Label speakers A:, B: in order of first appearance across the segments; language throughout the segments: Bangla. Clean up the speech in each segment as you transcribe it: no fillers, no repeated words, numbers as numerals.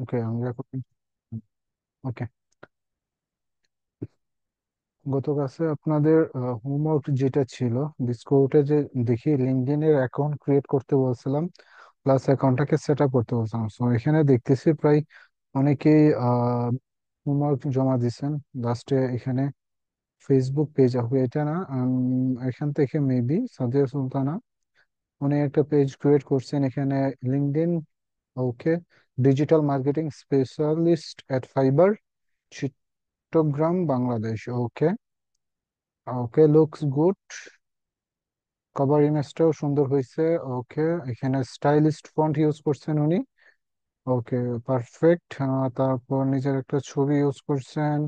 A: ওকে, আমরা ওকে। গত ক্লাসে আপনাদের হোমওয়ার্ক যেটা ছিল, ডিসকর্ডে যে দেখি লিঙ্কডইন এর অ্যাকাউন্ট ক্রিয়েট করতে বলছিলাম, প্লাস অ্যাকাউন্টটাকে সেট আপ করতে বলছিলাম। সো এখানে দেখতেছি প্রায় অনেকেই হোমওয়ার্ক জমা দিচ্ছেন। লাস্টে এখানে ফেসবুক পেজ হবে এটা না, এখান থেকে মেবি সাদিয়া সুলতানা উনি একটা পেজ ক্রিয়েট করছেন এখানে, লিঙ্কডইন। ওকে, ডিজিটাল মার্কেটিং স্পেশালিস্ট এট ফাইবার, চট্টগ্রাম, বাংলাদেশ। ওকে, ওকে, লুকস গুড। কভার ইমেজটাও সুন্দর হয়েছে। ওকে, এখানে স্টাইলিস্ট ফন্ট ইউজ করছেন উনি। ওকে, পারফেক্ট। তারপর নিজের একটা ছবি ইউজ করছেন,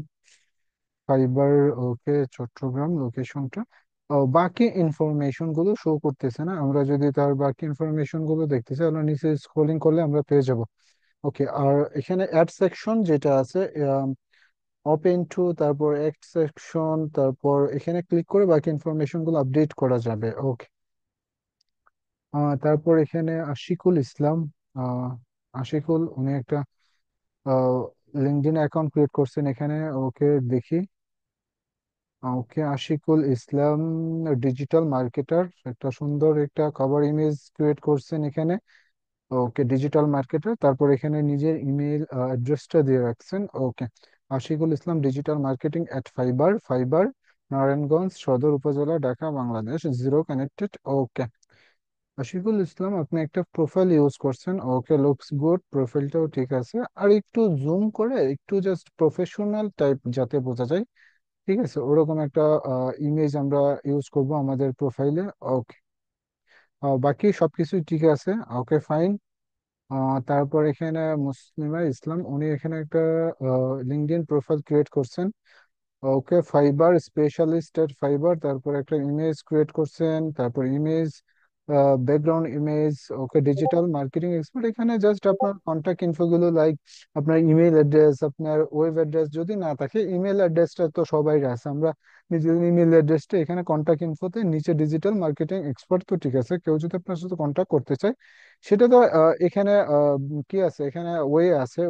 A: ফাইবার। ওকে, চট্টগ্রাম লোকেশনটা। বাকি ইনফরমেশন গুলো শো করতেছে না, আমরা যদি তার বাকি ইনফরমেশন গুলো দেখতে চাই আমরা নিচে স্ক্রলিং করলে আমরা পেয়ে যাব। ওকে, আর এখানে অ্যাড সেকশন যেটা আছে, ওপেন টু, তারপর অ্যাড সেকশন, তারপর এখানে ক্লিক করে বাকি ইনফরমেশন গুলো আপডেট করা যাবে। ওকে, তারপর এখানে আশিকুল ইসলাম। আহ, আশিকুল উনি একটা লিঙ্কডইন অ্যাকাউন্ট ক্রিয়েট করছেন এখানে। ওকে, দেখি। ওকে, আশিকুল ইসলাম ডিজিটাল মার্কেটার, একটা সুন্দর একটা কভার ইমেজ ক্রিয়েট করছেন এখানে। ওকে, ডিজিটাল মার্কেটার, তারপর এখানে নিজের ইমেল অ্যাড্রেসটা দিয়ে রাখছেন। ওকে, আশিকুল ইসলাম ডিজিটাল মার্কেটিং এট ফাইবার, ফাইবার নারায়ণগঞ্জ সদর উপজেলা, ঢাকা, বাংলাদেশ, জিরো কানেক্টেড। ওকে, আশিকুল ইসলাম আপনি একটা প্রোফাইল ইউজ করছেন। ওকে, লুকস গুড, প্রোফাইলটাও ঠিক আছে। আর একটু জুম করে একটু জাস্ট প্রফেশনাল টাইপ যাতে বোঝা যায়, ঠিক আছে, ওরকম একটা ইমেজ আমরা ইউজ করব আমাদের প্রোফাইলে। ওকে, বাকি সবকিছুই ঠিক আছে। ওকে, ফাইন। তারপর এখানে মুসলিমা ইসলাম উনি এখানে একটা লিঙ্কডইন প্রোফাইল ক্রিয়েট করছেন। ওকে, ফাইবার স্পেশালিস্ট এর ফাইবার, তারপর একটা ইমেজ ক্রিয়েট করছেন, তারপর ইমেজ, ব্যাকগ্রাউন্ড ইমেজ। ওকে, ডিজিটাল মার্কেটিং এক্সপার্ট, এখানে জাস্ট আপনার কন্ট্যাক্ট ইনফো গুলো লাইক আপনার ইমেল অ্যাড্রেস, আপনার ওয়েব অ্যাড্রেস যদি না থাকে, ইমেল অ্যাড্রেসটা তো সবাই আছে, আমরা নিজের ইমেল অ্যাড্রেসটা এখানে কন্ট্যাক্ট ইনফোতে নিচে ডিজিটাল মার্কেটিং এক্সপার্ট, তো ঠিক আছে। কেউ যদি আপনার সাথে কন্ট্যাক্ট করতে চায় সেটা তো এখানে কি আছে, এখানে ওয়ে আছে,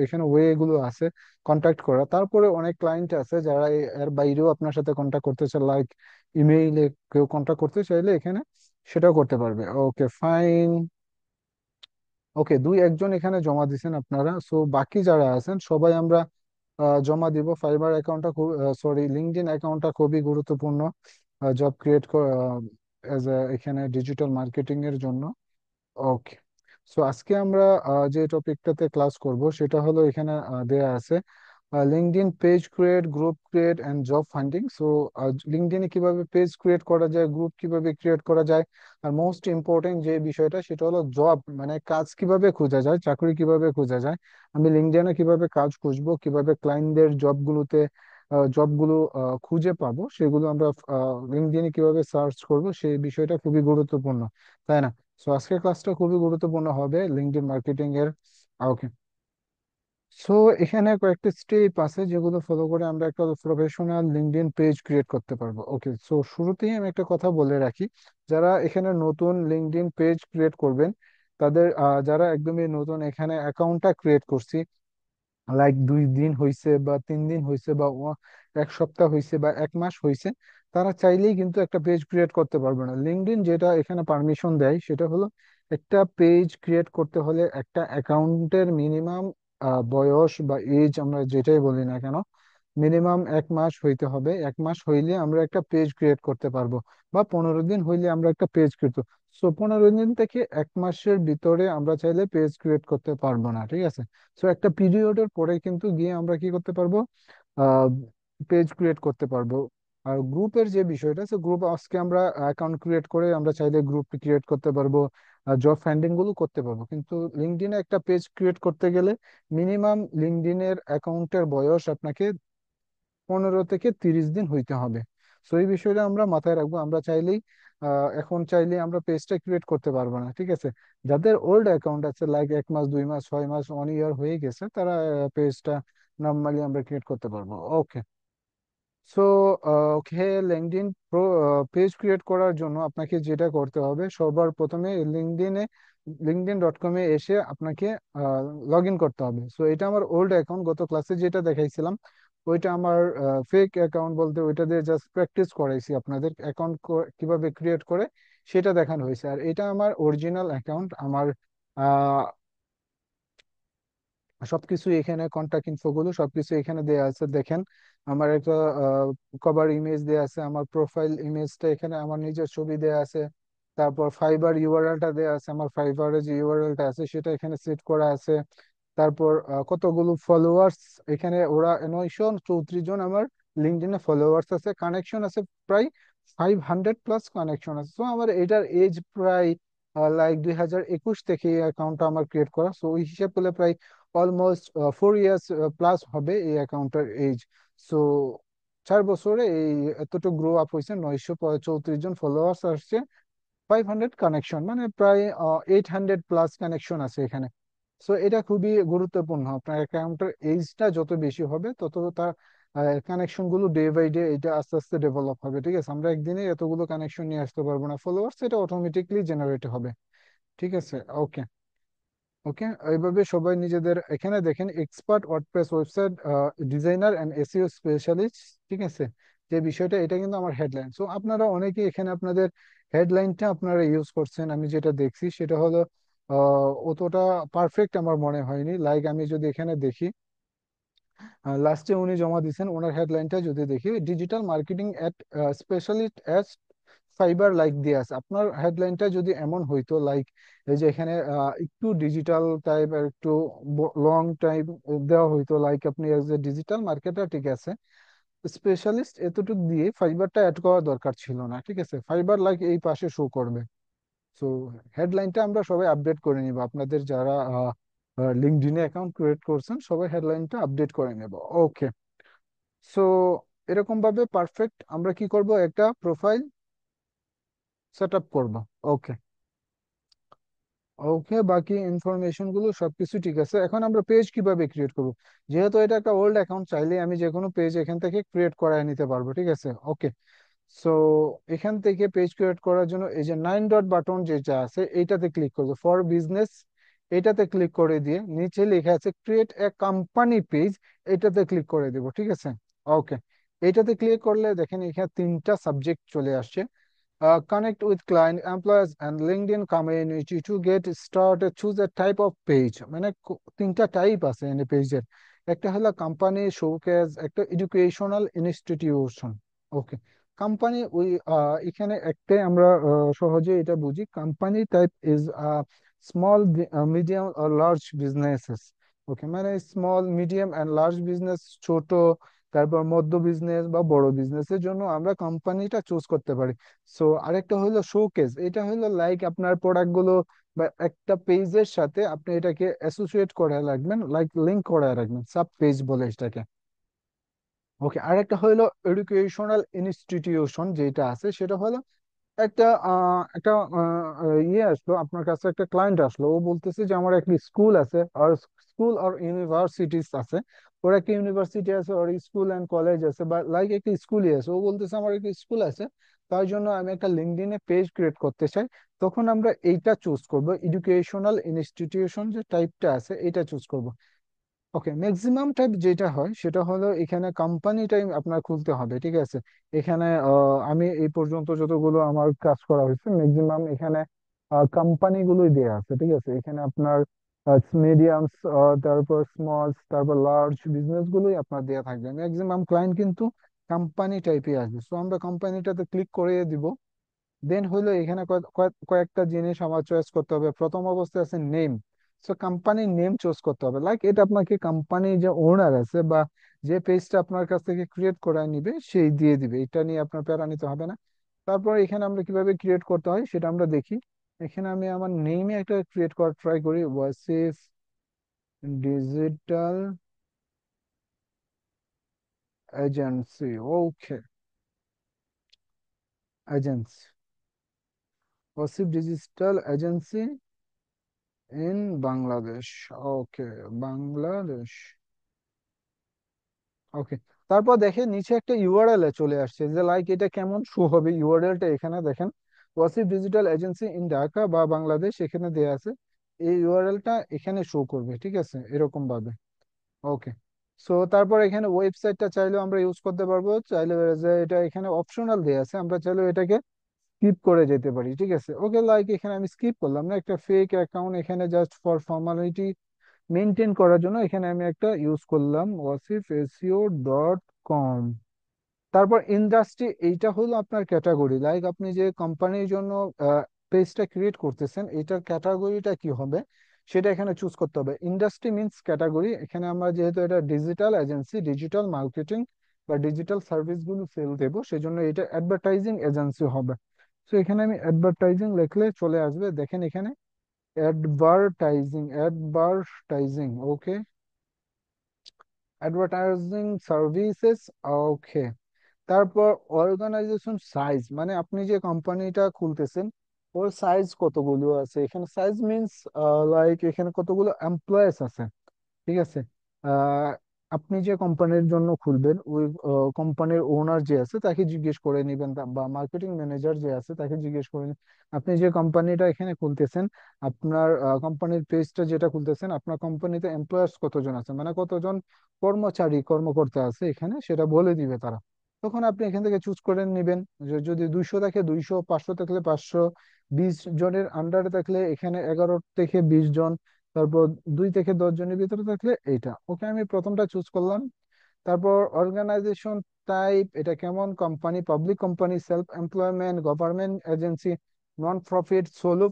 A: এখানে ওয়ে গুলো আছে কন্ট্যাক্ট করা। তারপরে অনেক ক্লায়েন্ট আছে যারা এর বাইরেও আপনার সাথে কন্ট্যাক্ট করতে চায়, লাইক ইমেইলে কেউ কন্ট্যাক্ট করতে চাইলে এখানে সেটাও করতে পারবে। ওকে, ফাইন। ওকে, দুই একজন এখানে জমা দিছেন আপনারা, সো বাকি যারা আছেন সবাই আমরা জমা দিব। ফাইবার অ্যাকাউন্টটা খুব, সরি, লিঙ্কডইন অ্যাকাউন্টটা খুবই গুরুত্বপূর্ণ জব ক্রিয়েট এজ এখানে ডিজিটাল মার্কেটিং এর জন্য। ওকে, সো আজকে আমরা যে টপিকটাতে ক্লাস করব সেটা হলো এখানে দেয়া আছে LinkedIn page create, group create and job funding. So লিঙ্কডইনে কিভাবে পেজ ক্রিয়েট করা যায়, গ্রুপ কিভাবে ক্রিয়েট করা যায়, আর মোস্ট ইম্পর্টেন্ট যে বিষয়টা সেটা হলো জব, মানে কাজ কিভাবে খোঁজা যায়, চাকরি কিভাবে খোঁজা যায়, আমি লিঙ্কডইনে কিভাবে কাজ খুঁজবো, কিভাবে ক্লায়েন্টদের জবগুলোতে জবগুলো খুঁজে পাবো, সেগুলো আমরা লিঙ্কডইনে কিভাবে সার্চ করব, সেই বিষয়টা খুবই গুরুত্বপূর্ণ, তাই না? সো আজকের ক্লাসটা খুবই গুরুত্বপূর্ণ হবে লিঙ্কডইন মার্কেটিং এর। ওকে, সো এখানে কয়েকটা স্টেপ আছে যেগুলো ফলো করে আমরা একটা প্রফেশনাল লিঙ্কডইন পেজ ক্রিয়েট করতে পারবো। ওকে, সো শুরুতেই আমি একটা কথা বলে রাখি, যারা এখানে নতুন লিঙ্কডইন পেজ ক্রিয়েট করবেন তাদের, যারা একদমই নতুন এখানে অ্যাকাউন্টটা ক্রিয়েট করছি, লাইক 2 দিন হয়েছে বা 3 দিন হয়েছে বা এক সপ্তাহ হয়েছে বা 1 মাস হয়েছে, তারা চাইলেই কিন্তু একটা পেজ ক্রিয়েট করতে পারবে না। লিঙ্কডইন যেটা এখানে পারমিশন দেয় সেটা হলো একটা পেজ ক্রিয়েট করতে হলে একটা অ্যাকাউন্টের মিনিমাম বয়স বা এজ আমরা যেটাই বলি না কেন, মিনিমাম 1 মাস হইতে হবে। 1 মাস হইলে আমরা একটা পেজ ক্রিয়েট করতে পারবো, বা 15 দিন হইলে আমরা একটা পেজ ক্রিয়েট। সো 15 দিন থেকে 1 মাসের ভিতরে আমরা চাইলে পেজ ক্রিয়েট করতে পারবো না, ঠিক আছে? সো একটা পিরিয়ডের পরে কিন্তু গিয়ে আমরা কি করতে পারবো, পেজ ক্রিয়েট করতে পারবো। আর গ্রুপের যে বিষয়টা আছে, গ্রুপ আজকে আমরা অ্যাকাউন্ট ক্রিয়েট করে আমরা চাইলে গ্রুপ ক্রিয়েট করতে পারবো, জব ফাইন্ডিং গুলো করতে পারবো। কিন্তু লিঙ্কডইনে একটা পেজ ক্রিয়েট করতে গেলে মিনিমাম লিঙ্কডইনের অ্যাকাউন্টের বয়স আপনাকে 15 থেকে 30 দিন হইতে হবে। সো এই বিষয়টা আমরা মাথায় রাখবো। আমরা চাইলেই এখন চাইলে আমরা পেজটা ক্রিয়েট করতে পারবো না, ঠিক আছে? যাদের ওল্ড অ্যাকাউন্ট আছে, লাইক 1 মাস, 2 মাস, 6 মাস, 1 ইয়ার হয়ে গেছে, তারা পেজটা নর্মালি আমরা ক্রিয়েট করতে পারবো। Okay, so okay, LinkedIn pro page create করার জন্য আপনাকে যেটা করতে হবে, সবার প্রথমে লিঙ্কডইনে linkedin.com-এ এসে আপনাকে লগ ইন করতে হবে। সো এটা আমার ওল্ড অ্যাকাউন্ট, গত ক্লাসে যেটা দেখাইছিলাম ওইটা আমার ফেক অ্যাকাউন্ট, বলতে ওইটা দিয়ে জাস্ট প্র্যাকটিস করাইছি আপনাদের অ্যাকাউন্ট কিভাবে ক্রিয়েট করে সেটা দেখানো হয়েছে। আর এটা আমার অরিজিনাল অ্যাকাউন্ট। আমার সবকিছু এখানে, কন্টাক্ট ইনফো গুলো সবকিছু এখানে দেয়া আছে দেখেন। আমার একটা কভার ইমেজ দেয়া আছে, আমার প্রোফাইল ইমেজটা এখানে, আমার নিজের ছবি দেয়া আছে। তারপর ফাইবার ইউআরএলটা দেয়া আছে, আমার ফাইবারের যে ইউআরএলটা আছে সেটা এখানে সেট করা আছে। তারপর কতগুলো ফলোয়ার্স এখানে, ওরা 934 জন আমার লিঙ্কডইনে ফলোয়ার্স আছে, কানেকশন আছে প্রায় 500+ কানেকশন আছে। তো আমার এটার এজ প্রায় লাইক 2021 থেকে এই অ্যাকাউন্টটা আমার ক্রিয়েট করা। সো ওই হিসাব করলে প্রায় অলমোস্ট 4 ইয়ার্স প্লাস হবে এই অ্যাকাউন্টের এজ। সো 4 বছরে এই এতটুকু গ্রো আপ হয়েছে, 934 জন ফলোয়ার্স আসছে, 500 কানেকশন, মানে প্রায় 800+ কানেকশন আছে এখানে। সো এটা খুবই গুরুত্বপূর্ণ, আপনার অ্যাকাউন্টের এজটা যত বেশি হবে তত তার কানেকশন গুলো ডে বাই ডে এটা আস্তে আস্তে ডেভেলপ হবে। ঠিক আছে, আমরা একদিনে এতগুলো কানেকশন নিয়ে আসতে পারবো না, ফলোয়ার্স এটা অটোমেটিকলি জেনারেট হবে। ঠিক আছে, ওকে। ওকে, এইভাবে সবাই নিজেদের, এখানে দেখেন expert WordPress website designer and SEO specialist. ঠিক আছে, যে বিষয়টা এটা কিন্তু আমার হেডলাইন। সো আপনারা অনেকে এখানে আপনাদের হেডলাইনটা আপনারা ইউজ করছেন, আমি যেটা দেখছি সেটা হলো অতটা পারফেক্ট আমার মনে হয়নি। লাইক আমি যদি এখানে দেখি, লাস্টে উনি জমা দিয়েছেন, ওনার হেডলাইনটা যদি দেখি, ডিজিটাল মার্কেটিং এট স্পেশালিস্ট এট ফাইবার লাইক দিয়ে আছে। আপনার হেডলাইনটা যদি এমন হইতো লাইক এই যে এখানে একটু ডিজিটাল টাইপ আর একটু লং টাইপ দেওয়া হইতো, লাইক আপনি এজ এ ডিজিটাল মার্কেটার, ঠিক আছে, স্পেশালিস্ট এতটুকু দিয়ে ফাইবারটা অ্যাড করার দরকার ছিল না। ঠিক আছে, ফাইবার লাইক এই পাশে শো করবে। সো হেডলাইনটা আমরা সবাই আপডেট করে নিব, আপনাদের যারা লিঙ্কডইনে অ্যাকাউন্ট ক্রিয়েট করছেন সবাই হেডলাইনটা আপডেট করে নেব। ওকে, সো এরকম ভাবে পারফেক্ট আমরা কি করব, একটা প্রোফাইল সেট আপ করবো। ওকে, ওকে, বাকি ইনফরমেশন গুলো সবকিছু ঠিক আছে। এখন আমরা পেজ কিভাবে ক্রিয়েট করব? যেহেতু এটা একটা ওল্ড অ্যাকাউন্ট, চাইলে আমি যে কোনো পেজ এখান থেকে ক্রিয়েট করায় নিতে পারবো। ঠিক আছে, ওকে। সো এখান থেকে পেজ ক্রিয়েট করার জন্য এই যে 9 ডট বাটন যেটা আছে এইটাতে ক্লিক করবো, ফর বিজনেস। এটাতে ক্লিক করে দিয়ে নিচে লেখা আছে ক্রিয়েট এ কোম্পানি পেজ, এটাতে ক্লিক করে দেবো। ঠিক আছে, ওকে। এটাতে ক্লিক করলে দেখেন এখানে তিনটা সাবজেক্ট চলে আসছে, connect with client, employees and LinkedIn community to get started. Choose a type of page, মানে তিনটা টাইপ আছে এনে পেজের। একটা হলো কোম্পানি শোকেস, একটা এডুকেশনাল ইনস্টিটিউশন। ওকে, কোম্পানি ওই এখানে একটাই আমরা সহজে এটা বুঝি, company type is small, medium আর লার্জ বিজনেসেস। ওকে, মানে small medium and large business, ছোট তারপর মধ্য বিজনেস বা বড় বিজনেসের জন্য আমরা কোম্পানিটা চুজ করতে পারি। সো আরেকটা হলো শোকেস, এটা হলো লাইক আপনার প্রোডাক্ট গুলো বা একটা পেজের সাথে আপনি এটাকে অ্যাসোসিয়েট করে রাখবেন, লাইক লিংক করে রাখবেন, সাব পেজ বলে এটাকে। ওকে, আরেকটা হলো এডুকেশনাল ইনস্টিটিউশন, যেটা আছে সেটা হলো একটা ইয়ে আসলো আপনার কাছে, একটা ক্লায়েন্ট আসলো, ও বলতেছে যে আমার একটা স্কুল আছে, আর স্কুল আর ইউনিভার্সিটিস আছে, ওর একটা ইউনিভার্সিটি আছে, ওর স্কুল অ্যান্ড কলেজ আছে, বা লাইক একটা স্কুলই আছে। ও বলতেছে আমার একটা স্কুল আছে, তার জন্য আমি একটা লিঙ্কডইনে পেজ ক্রিয়েট করতে চাই। তখন আমরা এইটা চুজ করব, এডুকেশনাল ইনস্টিটিউশন যে টাইপটা আছে এটা চুজ করব। ওকে, ম্যাক্সিমাম টাইপ যেটা হয় সেটা হলো এখানে কোম্পানি টাইম আপনার খুলতে হবে। ঠিক আছে, এখানে আমি এই পর্যন্ত যতগুলো আমার কাজ করা হয়েছে ম্যাক্সিমাম এখানে কোম্পানি গুলোই দেওয়া আছে। ঠিক আছে, এখানে আপনার মিডিয়ামস, তারপর স্মল, তারপর লার্জ বিজনেস গুলোই আপনার দেওয়া থাকবে। ম্যাক্সিমাম ক্লায়েন্ট কিন্তু কোম্পানি টাইপে আসবে, সো আমরা কোম্পানিটাতে ক্লিক করে দিব। দেন হইলো এখানে কয়েকটা জিনিস আমার চয়েস করতে হবে। প্রথম অবস্থায় আছে নেম, সো কোম্পানির নেম চুজ করতে হবে, লাইক এটা আপনাকে কোম্পানি যে ওনার আছে বা যে পেজটা আপনার কাছ থেকে ক্রিয়েট করায় নিবে সেই দিয়ে দিবে, এটা নিয়ে আপনার প্যারা নিতে হবে না। তারপর এখানে আমরা কিভাবে ক্রিয়েট করতে হয় সেটা আমরা দেখি। এখানে আমি আমার নেমে একটা ক্রিয়েট করার ট্রাই করি, Wasif digital agency. Okay, agency, Wasif digital agency in Bangladesh. Okay, Bangladesh. Okay, তারপর দেখেন নিচে একটা ইউআরএল এ চলে আসছে, যে লাইক এটা কেমন শো হবে ইউআরএল টা, এখানে দেখেন Wasif digital agency in Dhaka বা বাংলাদেশ এখানে দেয়া আছে। এই ইউআরএলটা এখানে শো করবে, ঠিক আছে, এরকম ভাবে। ওকে। সো তারপর এখানে ওয়েবসাইটটা চাইলেও আমরা ইউজ করতে পারবো, চাইলে যে এটা এখানে অপশনাল দেয়া আছে, আমরা চাইলেও এটাকে স্কিপ করে যেতে পারি, ঠিক আছে। ওকে, লাইক এখানে আমি স্কিপ করলাম না, একটা ফেক অ্যাকাউন্ট এখানে জাস্ট ফর ফর্মালিটি মেনটেন করার জন্য এখানে আমি একটা ইউজ করলাম wasifseo.com। তারপর ইন্ডাস্ট্রি, এইটা হলো আপনার ক্যাটাগরি, লাইক আপনি যে কোম্পানির জন্য পেজটা ক্রিয়েট করতেছেন এটার ক্যাটাগরিটা কি হবে সেটা এখানে চুজ করতে হবে। ইন্ডাস্ট্রি মিন্স ক্যাটাগরি, এখানে আমরা যেহেতু এটা ডিজিটাল এজেন্সি, ডিজিটাল মার্কেটিং বা ডিজিটাল সার্ভিস গুলো সেল দেবো, সেজন্য এটা অ্যাডভার্টাইজিং এজেন্সি হবে। তো এখানে আমি অ্যাডভার্টাইজিং লিখলে চলে আসবে, দেখেন এখানে অ্যাডভার্টাইজিং, অ্যাডভার্টাইজিং, ওকে, অ্যাডভার্টাইজিং সার্ভিসেস, ওকে। তারপর অর্গানাইজেশন সাইজ, মানে আপনি যে কোম্পানিটা খুলতেছেন ওর সাইজ কতগুলো আছে, এখানে সাইজ মিন্স লাইক এখানে কতগুলো এমপ্লয়েজ আছে, ঠিক আছে। আহ, আপনি যে কোম্পানির জন্য খুলবেন ওই কোম্পানির ওনার যে আছে তাকে জিজ্ঞেস করে নেবেন, বা মার্কেটিং ম্যানেজার যে আছে তাকে জিজ্ঞেস করে নিবেন। আপনি যে কোম্পানিটা এখানে খুলতেছেন, আপনার কোম্পানির পেজটা যেটা খুলতেছেন, আপনার কোম্পানিতে এমপ্লয়ার্স কতজন আছে, মানে কতজন কর্মচারী কর্মকর্তা আছে এখানে, সেটা বলে দিবে তারা। তখন আপনি এখান থেকে চুজ করে নেবেন, যে যদি 200 থাকে 200, 500 থাকলে 500, 20 জনের আন্ডারে থাকলে এখানে 11 থেকে 20 জন, তারপর 2 থেকে 10 জনের ভিতরে থাকলে এইটা। ওকে, আমি প্রথমটা চুজ করলাম। তারপর অর্গানাইজেশন টাইপ, এটা কেমন company, public company, self employment, government agency, non profit, solo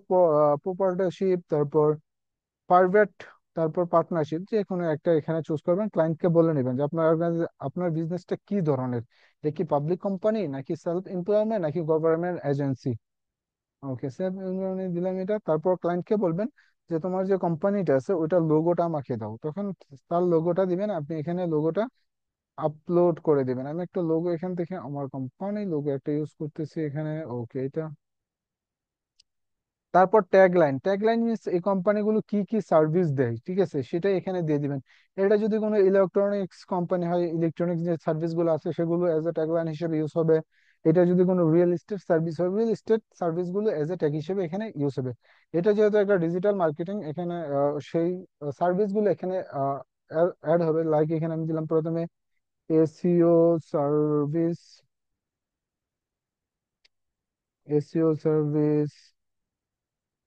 A: proprietorship, তারপর প্রাইভেট, তারপর পার্টনারশিপ, যে কোনো একটা এখানে চুজ করবেন। ক্লায়েন্টকে বলে নেবেন যে আপনার আপনার বিজনেসটা কি ধরনের, এটা কি পাবলিক কোম্পানি নাকি সেলফ এমপ্লয়মেন্ট নাকি গভর্নমেন্ট এজেন্সি। ওকে, সেভ দিলাম এটা। তারপর ক্লায়েন্টকে বলবেন যে তোমার যে কোম্পানিটা আছে ওইটার লোগোটা আমাকে দাও, তখন তার লোগোটা দিবেন, আপনি এখানে লোগোটা আপলোড করে দিবেন। আমি একটা লোগো এখান থেকে আমার কোম্পানি লোগো একটা ইউজ করতেছি এখানে, ওকে এটা। তারপর ট্যাগলাইন, ট্যাগলাইন মিনস এই কোম্পানিগুলো কি কি সার্ভিস দেয়, ঠিক আছে, সেটাই এখানে দিয়ে দিবেন। এটা যদি কোনো ইলেকট্রনিক্স কোম্পানি হয়, ইলেকট্রনিক্স যে সার্ভিস গুলো আছে সেগুলো এজ এ ট্যাগলাইন হিসেবে ইউজ হবে। এটা যদি কোনো রিয়েল এস্টেট সার্ভিস হয়, রিয়েল এস্টেট সার্ভিস গুলো এজ এ ট্যাগ হিসেবে এখানে ইউজ হবে। এটা যেহেতু একটা ডিজিটাল মার্কেটিং, এখানে সেই সার্ভিস গুলো এখানে অ্যাড হবে। লাইক এখানে আমি দিলাম প্রথমে এসইও সার্ভিস, এসইও সার্ভিস,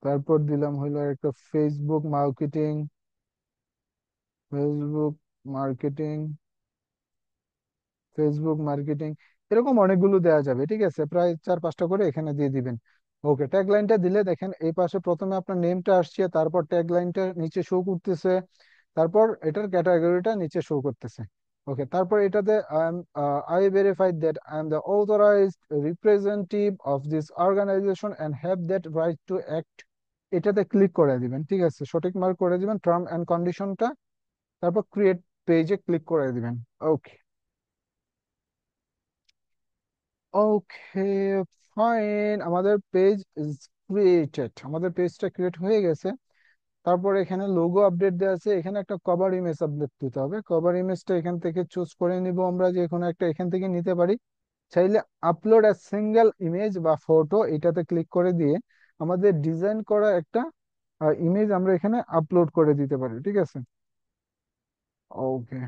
A: তারপর দিলাম হলো একটা Facebook marketing, Facebook marketing, Facebook marketing, এরকম অনেকগুলো দেওয়া যাবে, ঠিক আছে, প্রায় 4-5টা করে এখানে দিয়ে দিবেন। ওকে, ট্যাগ লাইনটা দিলে দেখেন এই পাশে প্রথমে আপনার নেমটা আসছে, তারপর ট্যাগ লাইনটা নিচে শো করতেছে, তারপর এটার ক্যাটাগরিটা নিচে শো করতেছে। ওকে, তারপর এটাতে I verified that I am the authorized representative of this organization and have that right to act, এটাতে ক্লিক করে দিবেন, ঠিক আছে, সঠিক মার্ক করে দিবেন টার্ম অ্যান্ড কন্ডিশনটা। তারপর ক্রিয়েট পেজে ক্লিক করে দিবেন। ওকে, ওকে, ফাইন, আমাদের পেজ ইজ ক্রিয়েটেড, আমাদের পেজটা ক্রিয়েট হয়ে গেছে। তারপর এখানে লোগো আপডেট দেওয়া আছে, এখানে একটা কভার ইমেজ আপডেট দিতে হবে। কভার ইমেজটা এখান থেকে চুজ করে নিব আমরা, যে কোনো একটা এখান থেকে নিতে পারি। চাইলে আপলোড এ সিঙ্গেল ইমেজ বা ফটো, এটাতে ক্লিক করে দিয়ে আমাদের ডিজাইন করা একটা ইমেজ আমরা এখানে আপলোড করে দিতে পারি, ঠিক আছে। ওকে,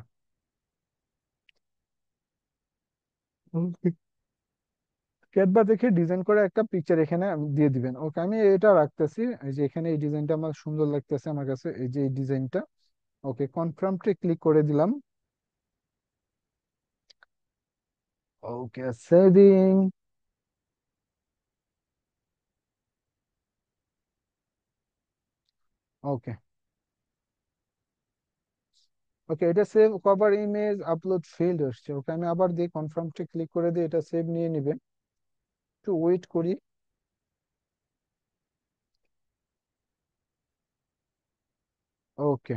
A: ক্যানভা দেখে ডিজাইন করে একটা পিকচার এখানে দিয়ে দিবেন। ওকে, আমি এটা রাখতেছি, এই যে এখানে এই ডিজাইনটা আমার সুন্দর লাগতেছে আমার কাছে, এই যে এই ডিজাইনটা। ওকে, কনফার্মতে ক্লিক করে দিলাম। ওকে, সেভিং। ওকে, ওকে, এটা save cover image upload failed আসছে। ওকে, আমি আবার দিই, কনফার্মতে ক্লিক করে দিই, এটা সেভ নিয়ে নিবে, একটু ওয়েট করি। ওকে,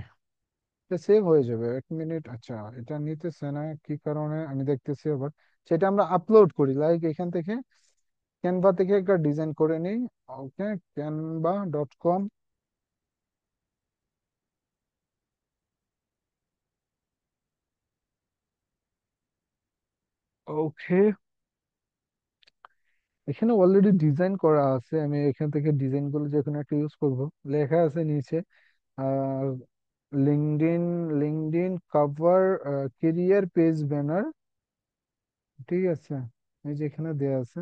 A: এটা সেভ হয়ে যাবে, 1 মিনিট। আচ্ছা, এটা নিতেছে না কি কারণে আমি দেখতেছি আবার। সেটা আমরা আপলোড করি, লাইক এখান থেকে ক্যানভা থেকে একটা ডিজাইন করে নিই। ওকে, canva.com। ওকে, এখানে অলরেডি ডিজাইন করা আছে, আমি এখান থেকে ডিজাইন গুলো যে কোনো একটা ইউজ করব। লেখা আছে নিচে আর LinkedIn, LinkedIn cover, career page banner, ঠিক আছে, এই যে এখানে দেয়া আছে।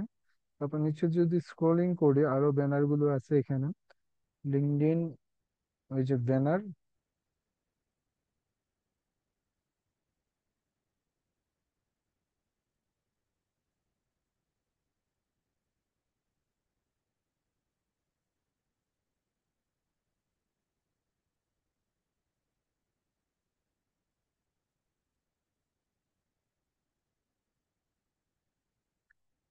A: তারপর নিচে যদি স্ক্রলিং করি আরো ব্যানার গুলো আছে এখানে, লিঙ্কডইন, ওই যে ব্যানার।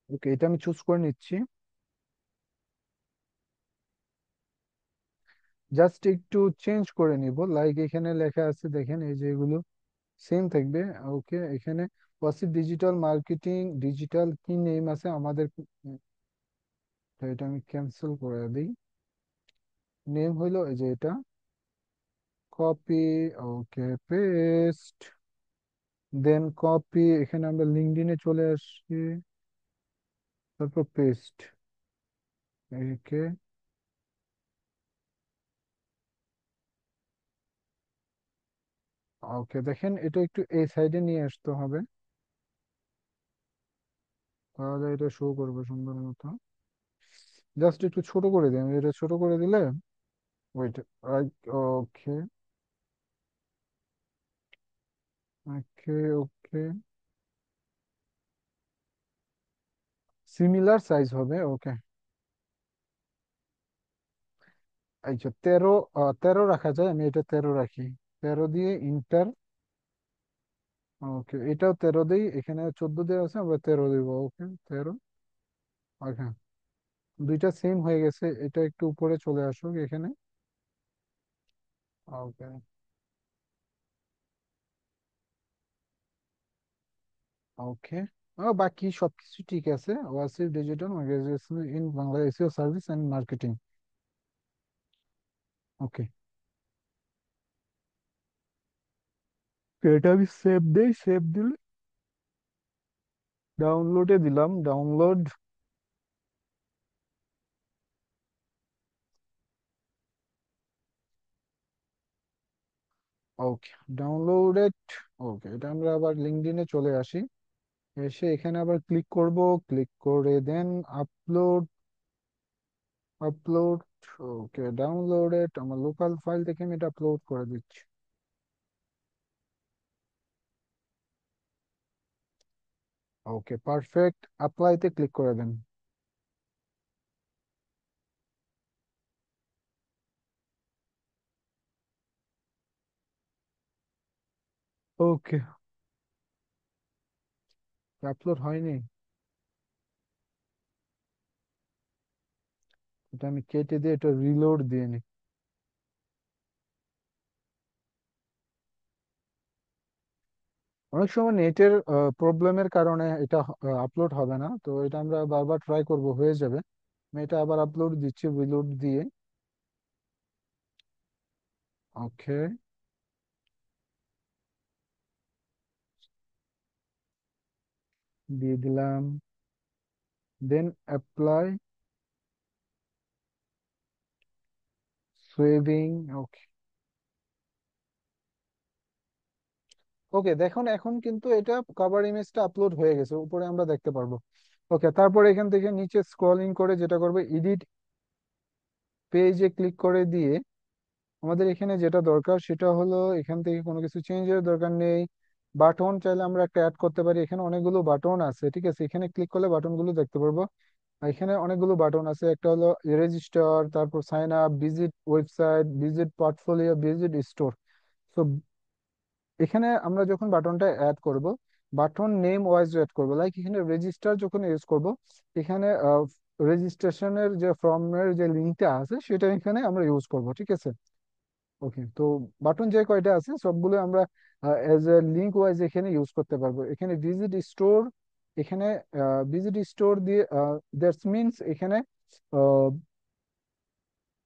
A: ওকে, এটা আমি চুজ করে নিচ্ছি। জাস্ট একটু চেঞ্জ করে নিব, লাইক এখানে লেখা আছে দেখেন, এই যে এগুলো সেম থাকবে। ওকে, এখানে ওয়াসিফ ডিজিটাল মার্কেটিং, ডিজিটাল কি নেম আছে আমাদের, তো এটা আমি ক্যান্সেল করে দিই। নেম হইলো এই যে এটা, কপি, ওকে, পেস্ট, দেন কপি, এখানে আমরা লিঙ্কডইনে চলে আসি, তারপর পেস্ট, ওকে। ওকে, দেখেন এটা একটু এই সাইডে নিয়ে আসতে হবে, তাহলে এটা শো করবে সুন্দর মতো। জাস্ট একটু ছোট করে দিই, আমি এটা ছোট করে দিলে, ওয়েট, ওকে, ওকে, ওকে, সিমিলার সাইজ হবে, ওকে। আচ্ছা, 13, 13 রাখা যায়, আমি এটা 13 রাখি। 13 দিয়ে ইন্টার, ওকে, এটাও 13 দিই, এখানে 14 দেওয়া আছে, আমরা 13 দিব, ওকে, 13। ওকে, দুইটা সেম হয়ে গেছে, এটা একটু উপরে চলে আসুক এখানে। ওকে, ওকে, বাকি সবকিছু ঠিক আছে। Wasif digital magazine in Bangla SEO service and marketing, okay. এটা আমি সেভ দেই, সেভ দিলে ডাউনলোডে দিলাম, ডাউনলোড, ওকে, ডাউনলোডেড। ওকে, এটা আমরা আবার লিঙ্কডইনে চলে আসি, এসে এখানে আবার ক্লিক করব, ক্লিক করে দেন আপলোড, আপলোড, ওকে, ডাউনলোডেড, আমার লোকাল ফাইল থেকে আমি এটা আপলোড করে দিচ্ছি। ওকে, পারফেক্ট, অ্যাপ্লাইতে ক্লিক করে দেন। ওকে, আপলোড হয়নি, এটা আমি কেটে দিয়ে এটা রিলোড দিয়ে নিই। অনেক সময় নেটের প্রবলেমের কারণে এটা আপলোড হবে না, তো এটা আমরা বারবার ট্রাই করব, হয়ে যাবে। আমি এটা আবার আপলোড দিচ্ছি, রিলোড দিয়ে, ওকে, দিয়ে দিলাম, দেন অ্যাপ্লাই, সেভিং, ওকে। ওকে, দেখুন এখন কিন্তু এটা কভার ইমেজটা আপলোড হয়ে গেছে, উপরে আমরা দেখতে পারবো। ওকে, তারপর এখান থেকে নিচে স্ক্রলিং করে যেটা করবে, এডিট পেজে ক্লিক করে দিয়ে আমাদের এখানে যেটা দরকার সেটা হলো, এখান থেকে কোনো কিছু চেঞ্জের দরকার নেই। বাটন চাইলে আমরা একটা অ্যাড করতে পারি, এখানে অনেকগুলো বাটন আছে, ঠিক আছে, এখানে ক্লিক করলে বাটনগুলো দেখতে পারবো। আর এখানে অনেকগুলো বাটন আছে, একটা হলো রেজিস্টার, তারপর sign up, visit website, visit portfolio, visit store. তো এখানে আমরা যখন বাটনটা অ্যাড করব, বাটন নেম ওয়াইজ অ্যাড করব, লাইক এখানে রেজিস্টার যখন ইউজ করব, এখানে রেজিস্ট্রেশনের যে ফর্মের যে লিঙ্কটা আছে সেটা এখানে আমরা ইউজ করব, ঠিক আছে। ওকে, তো বাটন যে কয়টা আছে সবগুলো আমরা এজ এ লিঙ্ক ওয়াইজ এখানে ইউজ করতে পারবো। এখানে ভিজিট স্টোর, এখানে ভিজিট স্টোর দিয়ে দ্যাটস মিনস এখানে আহ,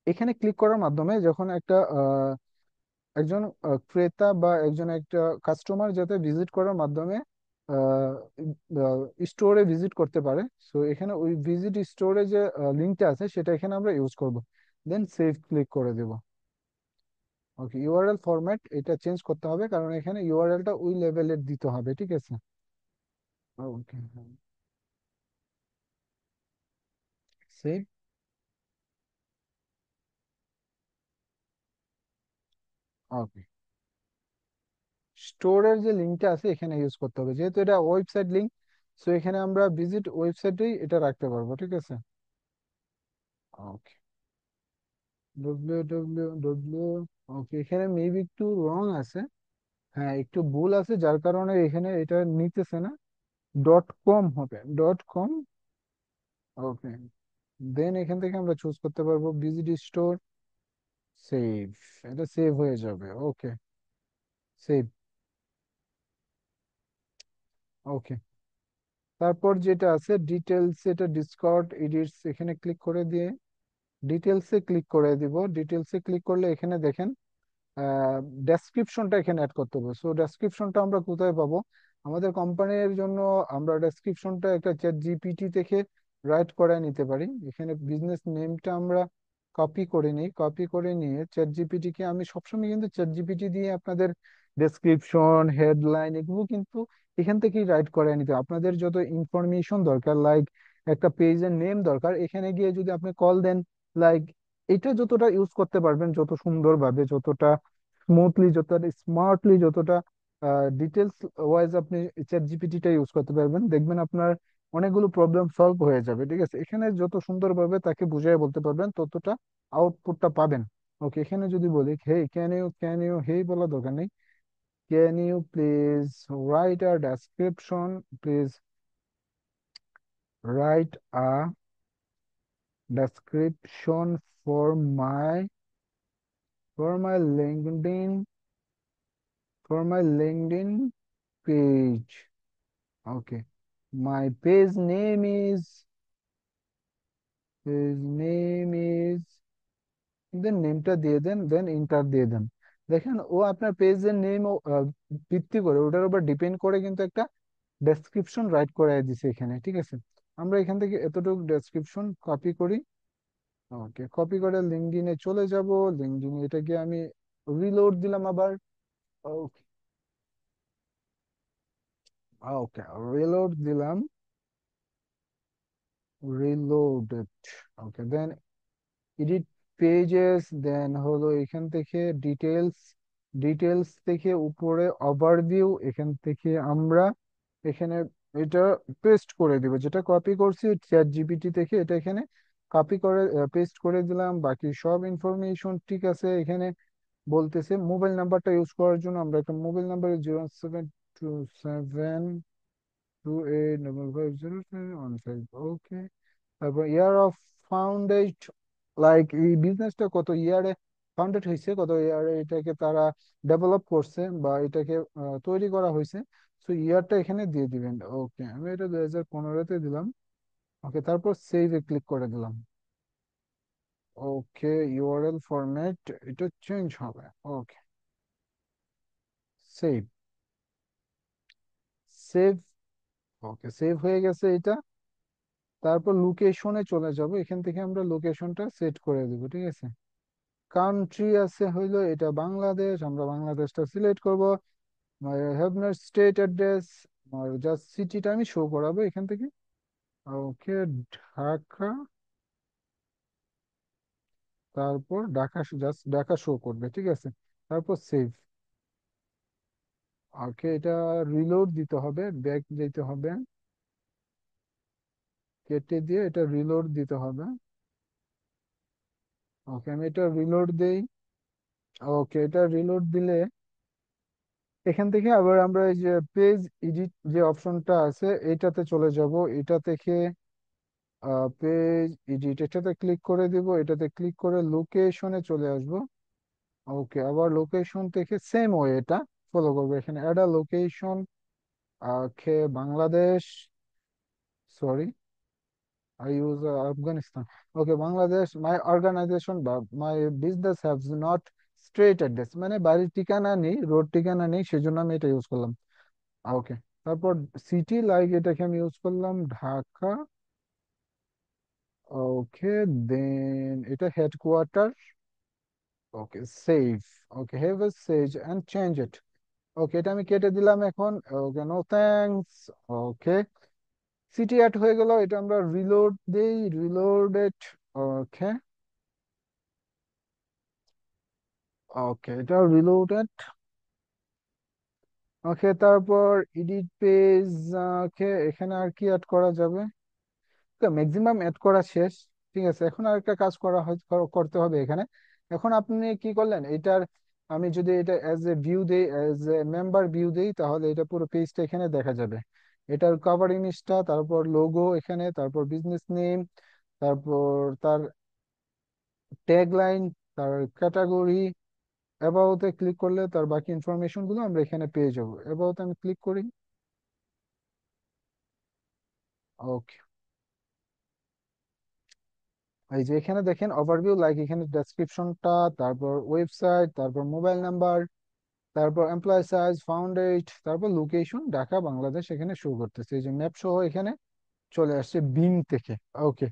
A: এখানে ক্লিক করার মাধ্যমে যখন একটা একজন ক্রেতা বা একজন একটা কাস্টমার যাতে ভিজিট করার মাধ্যমে স্টোরে ভিজিট করতে পারে। সো এখানে ওই ভিজিট স্টোরে যে লিঙ্কটা আছে সেটা এখানে আমরা ইউজ করব। দেন সেভ ক্লিক করে দেব। ওকে, ইউআরএল ফরম্যাট এটা চেঞ্জ করতে হবে, কারণ এখানে ইউআরএলটা ওই লেভেলের দিতে হবে, ঠিক আছে? ওকে, সেভ। ওকে, স্টোরের যে লিঙ্কটা আছে এখানে ইউজ করতে হবে, যেহেতু এটা ওয়েবসাইট লিঙ্ক। সো এখানে আমরা ভিজিট ওয়েবসাইটেই এটা রাখতে পারবো, ঠিক আছে? ওকে, www। ওকে, এখানে মেবি একটু রং আছে। হ্যাঁ, একটু ভুল আছে, যার কারণে এখানে এটা নিতেছে না। ডট কম হবে, ডট কম। ওকে, দেন এখান থেকে আমরা চুজ করতে পারবো ভিজিট স্টোর। সেভ। এটা সেভ হয়ে যাবে। ওকে, সেভ। ওকে, তারপর যেটা আছে ডিটেলস, এটা ডিসকর্ড এডিটস, এখানে ক্লিক করে দিয়ে ডিটেলসে ক্লিক করে দিব। ডিটেলসে ক্লিক করলে এখানে দেখেন ডেসক্রিপশনটা এখানে অ্যাড করতে হবে। সো ডেসক্রিপশনটা আমরা কোথায় পাবো? আমাদের কোম্পানির জন্য আমরা ডেসক্রিপশনটা একটা চ্যাট জিপিটি থেকে রাইট করে নিতে পারি। এখানে বিজনেস নেমটা আমরা কপি করে নিই। কপি করে নিয়ে চ্যাট জিপিটি কে, আমি সবসময় কিন্তু চ্যাট জিপিটি দিয়ে আপনাদের ডেসক্রিপশন, হেডলাইন এগুলো কিন্তু এখান থেকেই রাইট করে নিতে হবে। আপনাদের যত ইনফরমেশন দরকার, লাইক একটা পেজের নেম দরকার, এখানে গিয়ে যদি আপনি কল দেন, লাইক এটা যতটা ইউজ করতে পারবেন, যত সুন্দরভাবে, যতটা স্মুথলি, যতটা স্মার্টলি, যতটা ডিটেলস ওয়াইজ আপনি চ্যাট জিপিটিটা ইউজ করতে পারবেন, দেখবেন আপনার অনেকগুলো প্রবলেম সলভ হয়ে যাবে, ঠিক আছে? এখানে যত সুন্দরভাবে তাকে বুঝিয়ে বলতে পারবেন ততটা আউটপুটটা পাবেন। ওকে, এখানে যদি বলি হে ক্যান ইউ হেই বলা দরকার নেই। Can you please write a description, please write a description for my for my LinkedIn for my LinkedIn page. Okay. My page name is দেন নেমটা দিয়ে দেন, দেন ইন্টার দিয়ে দেন। দেখেন ও আপনার পেজের নেম ভিত্তি করে, ওটার উপর ডিপেন্ড করে কিন্তু একটা ডেসক্রিপশন রাইট করে দিছে এখানে, ঠিক আছে? আমরা এখান থেকে এতটুকু ডেসক্রিপশন কপি করি। ওকে, কপি করে লিঙ্কডইনে চলে যাব। লিঙ্কডইনে এটাকে আমি রিলোড দিলাম আবার। ওকে, ওকে, রিলোড দিলাম। রিলোডেড। ওকে, দেন এডিট পেজেস, দেন হলো এখান থেকে ডিটেলস। ডিটেলস থেকে উপরে ওভারভিউ, এখান থেকে আমরা এখানে এটা পেস্ট করে দিব, যেটা কপি করছি চ্যাট জিপিটি থেকে, এটা এখানে কপি করে পেস্ট করে দিলাম। বাকি সব ইনফরমেশন ঠিক আছে। এখানে বলতেছে মোবাইল নাম্বারটা ইউজ করার জন্য আমরা একটা মোবাইল নাম্বার 07272805015। ওকে, তারপর ইয়ার অফ ফাউন্ডেড, লাইক এই বিজনেসটা কত ইয়ারে ফাউন্ডেড হয়েছে, কত ইয়ারে এটাকে তারা ডেভেলপ করছে বা এটাকে তৈরি করা হয়েছে। সো ইয়ারটা এখানে দিয়ে দিবেন। ওকে, আমি এটা 2015-তে দিলাম। ওকে, তারপর সেভে ক্লিক করে দিলাম। ওকে, ইউআরএল ফরম্যাট এটা চেঞ্জ হবে। ওকে, সেভ। সেভ। ওকে, সেভ হয়ে গেছে এটা। তারপর লোকেশনে চলে যাব, এখান থেকে আমরা লোকেশনটা সেট করে দেব, ঠিক আছে? কান্ট্রি আছে হইলো এটা বাংলাদেশ, আমরা বাংলাদেশটা সিলেক্ট করব। হ্যাভনার স্টেট অ্যাড্রেস আর জাস্ট সিটিটা আমি শো করাবো এখান থেকে। ওকে, ঢাকা। তারপর ঢাকা, জাস্ট ঢাকা শো করবে, ঠিক আছে? তারপর সেভ। ওকে, এটা রিলোড দিতে হবে, ব্যাক দিতে হবে, কেটে দিয়ে এটা রিলোড দিতে হবে। ওকে, আমি এটা রিলোড দেই। ওকে, এটা রিলোড দিলে এখান থেকে আবার আমরা এই যে পেজ এডিট যে অপশনটা আছে এটাতে চলে যাব। এটা থেকে পেজ এডিট এটাতে ক্লিক করে দিব, এটাতে ক্লিক করে লোকেশনে চলে আসব। ওকে, আবার লোকেশন থেকে সেম ওয়ে এটা ফলো করবো, এখানে add a location. Okay, Bangladesh, sorry, I use Afghanistan. Okay, Bangladesh, my organisation বা my business have not straight address, মানে বাড়ির ঠিকানা নেই, রোড ঠিকানা নেই, সেজন্য আমি এটা ইউজ করলাম। ওকে, তারপর সিটি, লাইক এটাকে আমি ইউজ করলাম ঢাকা। ওকে, দেন এটা headquarter. Okay, save. Okay, have a sage and change it. Okay, এটা আমি কেটে দিলাম এখন। Okay, no thanks. Okay, city add হয়ে গেল, এটা আমরা রিলোড দেই, রিলোডেড। ওকে। ওকে, এটা রিলোডেড। ওকে, তারপর এডিট পেজ। ওকে, এখানে আর কি অ্যাড করা যাবে? ম্যাক্সিমাম অ্যাড করা শেষ। ঠিক আছে, এখন আর একটা কাজ করতে হবে এখানে। এখন আপনি কি করলেন এটার, আমি যদি এটা অ্যাজ এ ভিউ দেই, অ্যাজ এ মেম্বার ভিউ দেই, তাহলে এটা পুরো পেজটা এখানে দেখা যাবে। এটার কভার ইমেজটা, তারপর লোগো এখানে, তারপর বিজনেস নেম, তারপর তার ট্যাগ লাইন, তার ক্যাটাগরি। অ্যাবাউটে ক্লিক করলে তার বাকি ইনফরমেশন গুলো আমরা এখানে পেয়ে যাবো। অ্যাবাউট আমি ক্লিক করি। ওকে, এই যে এখানে দেখেন ওভারভিউ, লাইক এখানে ডেসক্রিপশনটা, তারপর ওয়েবসাইট, তারপর মোবাইল নাম্বার, তারপর এমপ্লয় সাইজ, ফাউন্ড ডেট, তারপর লোকেশন ঢাকা বাংলাদেশ এখানে শো করতেছে। এই যে ম্যাপ সহ এখানে চলে আসছে বিং থেকে। ওকে,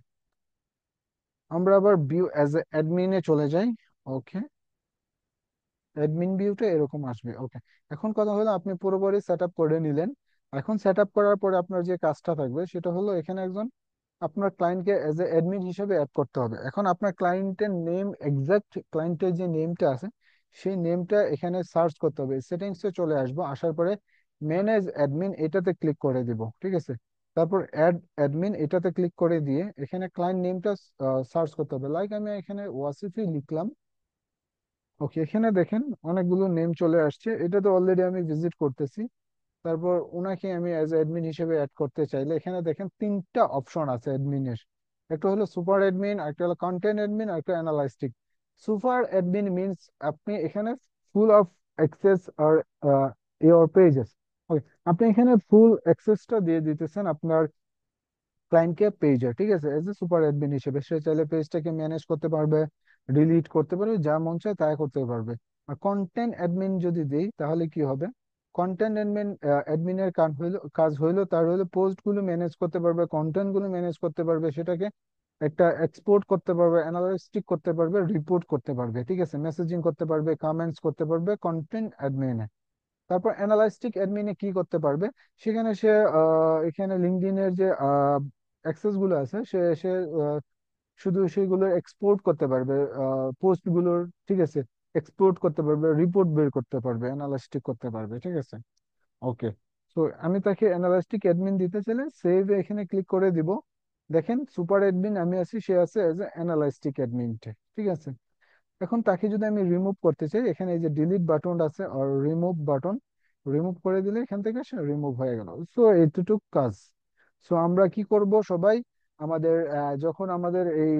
A: আমরা আবার ভিউ অ্যাজ এ অ্যাডমিনে চলে যাই। ওকে, অ্যাডমিন ভিউটা এরকম আসবে। ওকে, এখন কথা হলো আপনি পুরোপুরি সেট আপ করে নিলেন। এখন সেট আপ করার পরে আপনার যে কাজটা থাকবে সেটা হলো এখানে একজন আপনার ক্লায়েন্টকে এজ এ অ্যাডমিন হিসেবে অ্যাড করতে হবে। এখন আপনার ক্লায়েন্টের নেম, এক্সাক্ট ক্লায়েন্টের যে নেমটা আছে সেই নেমটা এখানে সার্চ করতে হবে। সেটিংসে চলে আসবো, আসার পরে ম্যানেজ অ্যাডমিন এটাতে ক্লিক করে দিব। ঠিক আছে, তারপর অ্যাড অ্যাডমিন এটাতে ক্লিক করে দিয়ে এখানে ক্লায়েন্ট নেমটা সার্চ করতে হবে। লাইক আমি এখানে ওয়াসিফি লিখলাম। ওকে, এখানে দেখেন অনেকগুলো নেম চলে আসছে, এটা তো অলরেডি আমি ভিজিট করতেছি। তারপর ওনাকে আমি অ্যাজ অ্যাডমিন হিসেবে অ্যাড করতে চাইলে এখানে দেখেন তিনটা অপশন আছে অ্যাডমিনের। একটা হলো সুপার অ্যাডমিন, একটা হলো কন্টেন্ট অ্যাডমিন, আর একটা অ্যানালাইস্টিক। সুপার অ্যাডমিন মিনস আপনি এখানে full of access are your pages. Okay, আপনি এখানে ফুল অ্যাক্সেসটা দিয়ে দিতেছেন আপনার ক্লায়েন্টকে পেজে। ঠিক আছে, এজ এ সুপার অ্যাডমিন হিসেবে সে চাইলে পেজটাকে ম্যানেজ করতে পারবে, ডিলিট করতে পারবে, যা মন চায় তাই করতে পারবে। আর কন্টেন্ট অ্যাডমিন যদি দেই তাহলে কি হবে? কন্টেন্ট অ্যাডমিন, অ্যাডমিনের কাজ হইলো তার হইলো পোস্ট গুলো ম্যানেজ করতে পারবে, কন্টেন্ট গুলো ম্যানেজ করতে পারবে, সেটাকে একটা এক্সপোর্ট করতে পারবে, অ্যানালাইস্টিক করতে পারবে, রিপোর্ট করতে পারবে। ঠিক আছে, মেসেজিং করতে পারবে, কমেন্টস করতে পারবে কন্টেন্ট অ্যাডমিনে। তারপর অ্যানালাইস্টিক অ্যাডমিনে কি করতে পারবে? সেখানে সে এখানে লিঙ্কডইন এর যে অ্যাক্সেস গুলো আছে সে সে আহ, শুধু সেগুলো এক্সপোর্ট করতে পারবে, পোস্ট গুলোর। ঠিক আছে, এক্সপোর্ট করতে পারবে, রিপোর্ট বের করতে পারবে, অ্যানালাইস্টিক করতে পারবে। ঠিক আছে। ওকে, তো আমি তাকে অ্যানালাইস্টিক অ্যাডমিন দিতে চাইলে সেভ এখানে ক্লিক করে দিব। দেখেন সুপার অ্যাডমিন আমি আছি, সে আছে এজ এ অ্যানালাইস্টিক অ্যাডমিন। ঠিক আছে, এখন তাকে যদি আমি রিমুভ করতে চাই, এখানে এই যে ডিলিট বাটন আছে আর রিমুভ বাটন, রিমুভ করে দিলে এখান থেকে সে রিমুভ হয়ে গেল। সো এইটুকু কাজ। সো আমরা কি করব সবাই, আমাদের যখন আমাদের এই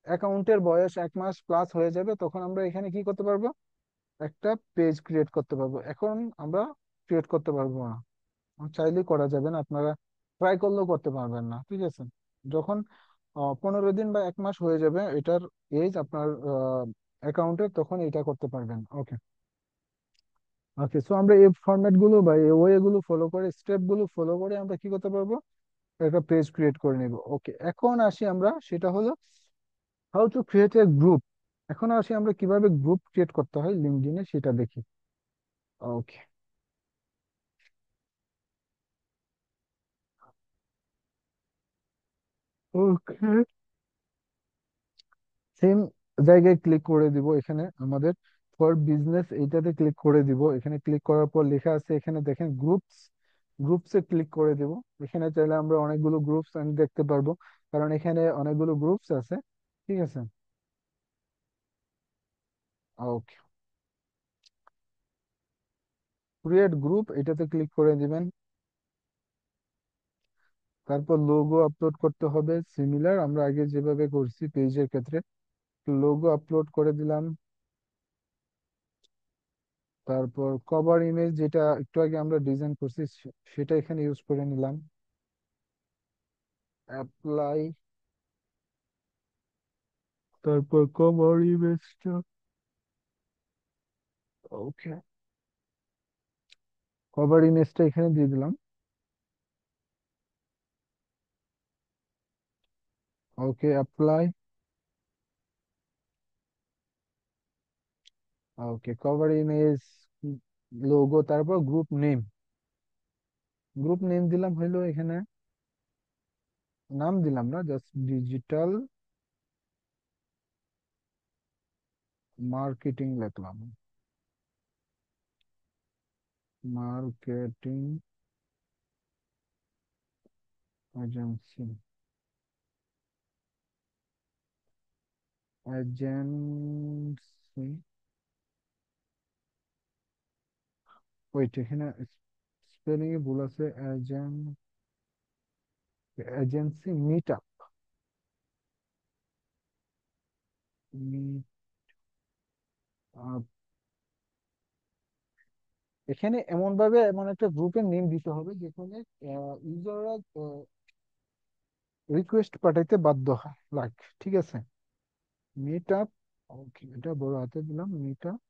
A: অ্যাকাউন্টের বয়স 1 মাস প্লাস হয়ে যাবে তখন আমরা এখানে কি করতে পারবো? একটা পেজ ক্রিয়েট করতে পারবো। এখন আমরা ক্রিয়েট করতে পারবো না, চাইলেই করা যাবে না, আপনারা ট্রাই করলেও করতে পারবেন না। ঠিক আছে, যখন 15 দিন বা 1 মাস হয়ে যাবে এটার এজ আপনার অ্যাকাউন্টে, তখন এটা করতে পারবেন। ওকে। ওকে, সো আমরা এই ফরম্যাট গুলো বা এই ওয়ে গুলো ফলো করে, স্টেপ গুলো ফলো করে আমরা কি করতে পারবো? একটা পেজ ক্রিয়েট করে নিব। ওকে, এখন আসি আমরা, সেটা হলো how to create a group. এখন আসি আমরা কিভাবে গ্রুপ ক্রিয়েট করতে হয় লিঙ্কডইনে সেটা দেখি। ওকে। ওকে, সেম জায়গায় ক্লিক করে দিব, এখানে আমাদের ফর বিজনেস এইটাতে ক্লিক করে দিব। এখানে ক্লিক করার পর লেখা আছে এখানে দেখেন গ্রুপস, গ্রুপসে ক্লিক করে দিব। এখানে চাইলে আমরা অনেকগুলো গ্রুপস আমি দেখতে পারবো, কারণ এখানে অনেকগুলো গ্রুপস আছে। ঠিক আছে। ওকে, ক্রিয়েট গ্রুপ এটাতে ক্লিক করে দিবেন। তারপর লোগো আপলোড করতে হবে, সিমিলার আমরা আগে যেভাবে করছি পেজের ক্ষেত্রে। লোগো আপলোড করে দিলাম। তারপর কভার ইমেজ যেটা একটু আগে আমরা ডিজাইন করছি সেটা এখানে ইউজ করে নিলাম। অ্যাপ্লাই, তারপর কভার ইমেজটা। ওকে, কভার ইমেজটা এখানে দিয়ে দিলাম। Okay, apply. Okay, cover image, logo, তারপর গ্রুপ নেম। গ্রুপ নেম দিলাম, হইলো এখানে নাম দিলাম না, জাস্ট ডিজিটাল মার্কেটিং লিখলাম। Marketing agency, agency. ওইট, এখানে স্পেলিং এ ভুল আছে। Agency meet up. এখানে এমন ভাবে এমন একটা গ্রুপের নেম দিতে হবে যেখানে ইউজাররা রিকোয়েস্ট পাঠাইতে বাধ্য হয়, লাইক, ঠিক আছে। Meet up. ওকে, এটা বড় হাতে দিলাম, মিট আপ।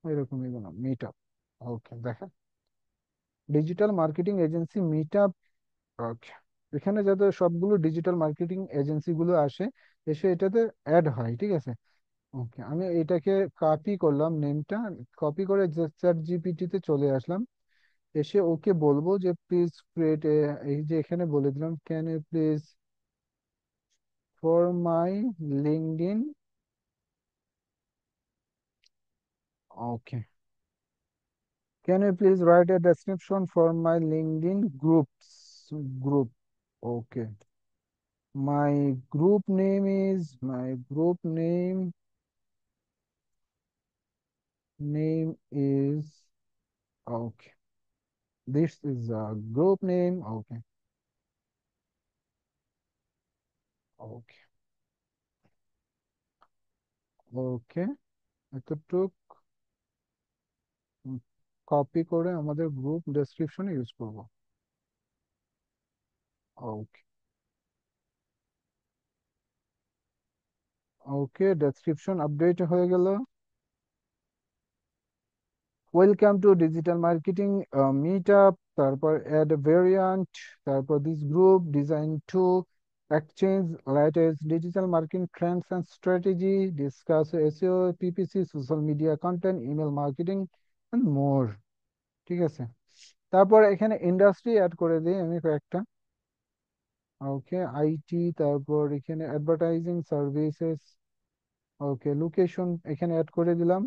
A: এরকমই দিলাম, মিট আপ। ওকে, দেখা, digital marketing agency meet up. Okay, এখানে যাতে সবগুলো ডিজিটাল মার্কেটিং এজেন্সি গুলো আসে, এসে এটাতে অ্যাড হয়, ঠিক আছে। ওকে, আমি এটাকে কপি করলাম নেমটা, কপি করে চ্যাট জিপিটি তে চলে আসলাম। এসে ওকে বলবো যে প্লিজ ক্রিয়েট, এই যে এখানে বলে দিলাম, can you please for my LinkedIn. Okay, can you please write a description for my LinkedIn group. Okay, my group name is, okay, this is a group name. Okay, okay, okay, এতটুক কপি করে আমাদের গ্রুপ ডেসক্রিপশনে ইউজ করব। ওকে, ওকে, ডেসক্রিপশন আপডেট হয়ে গেল। Welcome to digital marketing meet up, তারপর অ্যাড ভেরিয়েন্ট, তারপর this group design to exchange latest digital marketing trends and strategy, discuss SEO, PPC, social media content, email marketing and more. ঠিক আছে, তারপর এখানে ইন্ডাস্ট্রি অ্যাড করে দিই আমি কয়েকটা। ওকে, আইটি, তারপর এখানে অ্যাডভার্টাইজিং সার্ভিসেস। ওকে, লোকেশন এখানে অ্যাড করে দিলাম,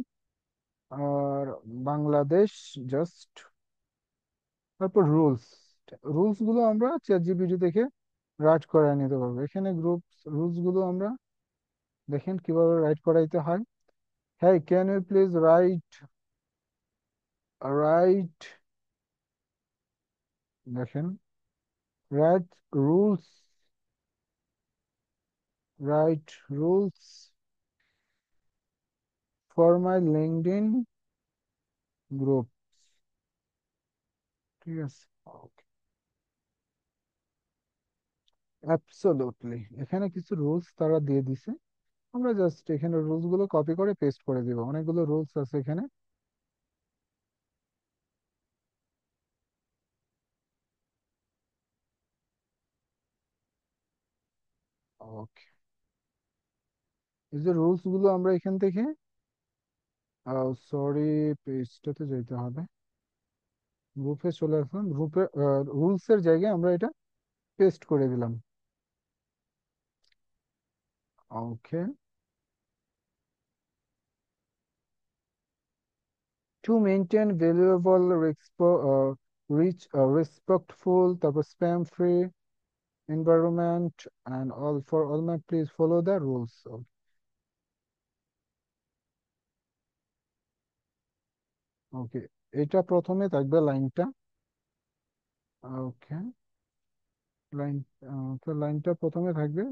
A: আর বাংলাদেশ জাস্ট। তারপর রুলস, রুলস গুলো আমরা চ্যাট জিপিটি থেকে রাইট করে নিতে পারবো। এখানে গ্রুপ রুলস গুলো আমরা দেখেন কিভাবে রাইট করাইতে হয়। হ্যাঁ, can you please write, write, দেখেন, write rules, write rules for my LinkedIn group. ঠিক আছে, ওকে, অ্যাবসোলুটলি, এখানে কিছু রুলস তারা দিয়ে দিছে, আমরা জাস্ট এখানে রুলস গুলো কপি করে পেস্ট করে দিব, অনেকগুলো রুলস আছে এখানে। ওকে, এই যে রুলস গুলো আমরা এখান থেকে, সরি, পেজটাতে যেতে হবে, গ্রুপে চলে আসলাম, গ্রুপে রুলস এর জায়গায় আমরা এটা পেস্ট করে দিলাম। Okay, to maintain valuable, rich, respectful, তারপর spam free environment and all, for all my, please follow the rules. ওকে, এটা প্রথমে থাকবে লাইনটা। ওকে, লাইন, তো লাইনটা প্রথমে থাকবে,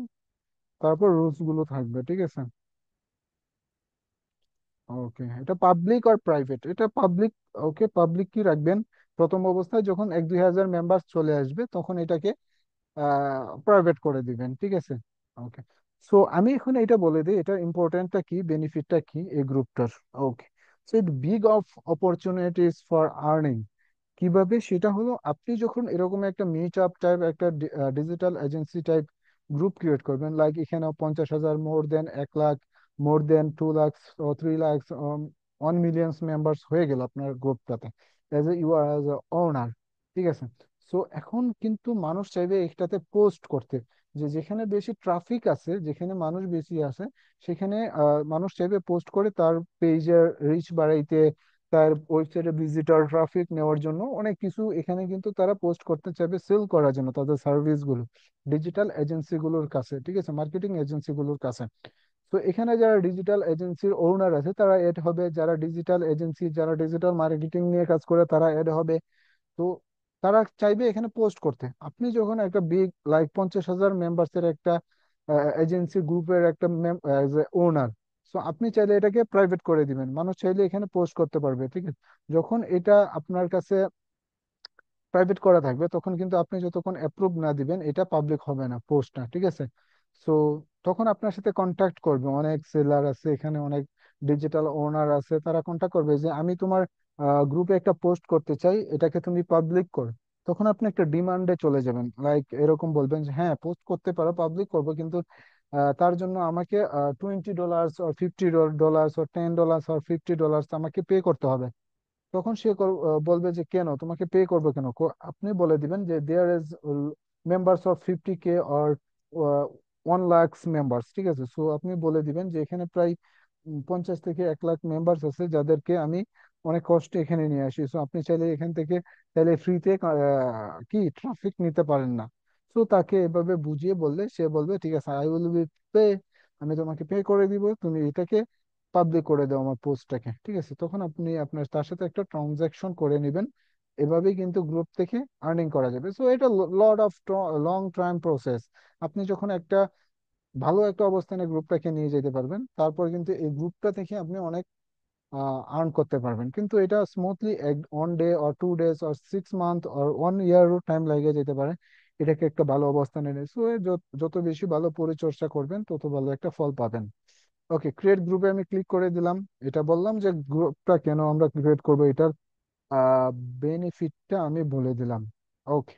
A: তারপর রুলস গুলো থাকবে, ঠিক আছে। ওকে, এটা পাবলিক আর প্রাইভেট, এটা পাবলিক। ওকে, পাবলিক কি রাখবেন, প্রথম অবস্থায় যখন 1-2 হাজার মেম্বার চলে আসবে তখন এটাকে প্রাইভেট করে দিবেন, ঠিক আছে। ওকে, সো আমি এখন এটা বলে দিই এটা ইম্পর্টেন্টটা কি, বেনিফিটটা কি এই গ্রুপটার। Okay, so it big of opportunities for earning. কিভাবে, সেটা হলো আপনি যখন এরকম একটা মিট আপ টাইপ, একটা digital agency type group create করবেন, লাইক এখানে 50,000, more than 1 lakh, more than 2 lakh, 3 lakh, 1 million members হয়ে গেল আপনার গ্রুপটাতে, as a you are as a owner. ঠিক আছে। সো এখন কিন্তু মানুষ চাইবে এটাতে পোস্ট করতে, যে যেখানে বেশি ট্রাফিক আছে, যেখানে মানুষ বেশি আছে, সেখানে মানুষ চাইবে পোস্ট করে তার পেজের রিচ বাড়াইতে, তার ওয়েবসাইটে ভিজিটর ট্রাফিক নেওয়ার জন্য অনেক কিছু এখানে কিন্তু তারা পোস্ট করতে চাইবে, সেল করার জন্য তাদের সার্ভিস গুলো ডিজিটাল এজেন্সি গুলোর কাছে, ঠিক আছে, মার্কেটিং এজেন্সি গুলোর কাছে। তো এখানে যারা ডিজিটাল এজেন্সির ওনার আছে তারা এড হবে, যারা ডিজিটাল এজেন্সি, যারা ডিজিটাল মার্কেটিং নিয়ে কাজ করে তারা এড হবে। তো তারা চাইবে এখানে পোস্ট করতে। আপনি যখন একটা বিগ লাইক 50,000 মেম্বার্সের একটা এজেন্সি গ্রুপের একটা ওনার, সো আপনি চাইলে এটাকে প্রাইভেট করে দিবেন, মানুষ চাইলে এখানে পোস্ট করতে পারবে। ঠিক আছে। যখন এটা আপনার কাছে প্রাইভেট করা থাকবে তখন কিন্তু আপনি যতক্ষণ অ্যাপ্রুভ না দিবেন এটা পাবলিক হবে না, পোস্টটা। ঠিক আছে। সো তখন আপনার সাথে কন্ট্যাক্ট করবে অনেক সেলার আছে এখানে, অনেক ডিজিটাল ওনার আছে, তারা কন্ট্যাক্ট করবে যে আমি তোমার গ্রুপে একটা পোস্ট করতে চাই, এটাকে তুমি পাবলিক করো। তখন আপনি একটা ডিমান্ডে চলে যাবেন, লাইক এরকম বলবেন যে হ্যাঁ পোস্ট করতে পারো, পাবলিক করবো, কিন্তু তার জন্য আমাকে $20 or $50 or $10 or $50 আমাকে পে করতে হবে। তখন সে বলবে যে কেন তোমাকে পে করবে কেন, আপনি বলে দিবেন যে there is members of 50K or 1 lakh members. ঠিক আছে। সো আপনি বলে দিবেন যে এখানে প্রায় 50 থেকে 1 লাখ মেম্বার্স আছে যাদেরকে আমি অনেক কষ্টে এখানে নিয়ে আসি, সো আপনি চাইলে এখান থেকে চাইলে ফ্রিতে কি ট্রাফিক নিতে পারেন না। সো তাকে এভাবে বুঝিয়ে বললে সে বলবে ঠিক আছে, আই উইল বি পে, আমি তোমাকে পে করে দিব, তুমি এটাকে পাবলিক করে দাও আমার পোস্টটাকে। ঠিক আছে। তখন আপনি আপনার তার সাথে একটা ট্রানজাকশন করে নেবেন। এভাবেই কিন্তু গ্রুপ থেকে আর্নিং করা যাবে। সো এটা lot of long time process. আপনি যখন একটা ভালো একটা অবস্থানে গ্রুপটাকে নিয়ে যেতে পারবেন, তারপর কিন্তু এই গ্রুপটা থেকে আপনি অনেক আর্ন করতে পারবেন। কিন্তু এটা smoothly 1 day or 2 days or 6 month or 1 ইয়ারও টাইম লাগে যেতে পারে এটাকে একটা ভালো অবস্থানে এনে। সো যত বেশি ভালো পরিচর্যা করবেন তত ভালো একটা ফল পাবেন। ওকে, ক্রিয়েট গ্রুপে আমি ক্লিক করে দিলাম। এটা বললাম যে গ্রুপটা কেন আমরা ক্রিয়েট করবো, এটার বেনিফিটটা আমি বলে দিলাম। ওকে।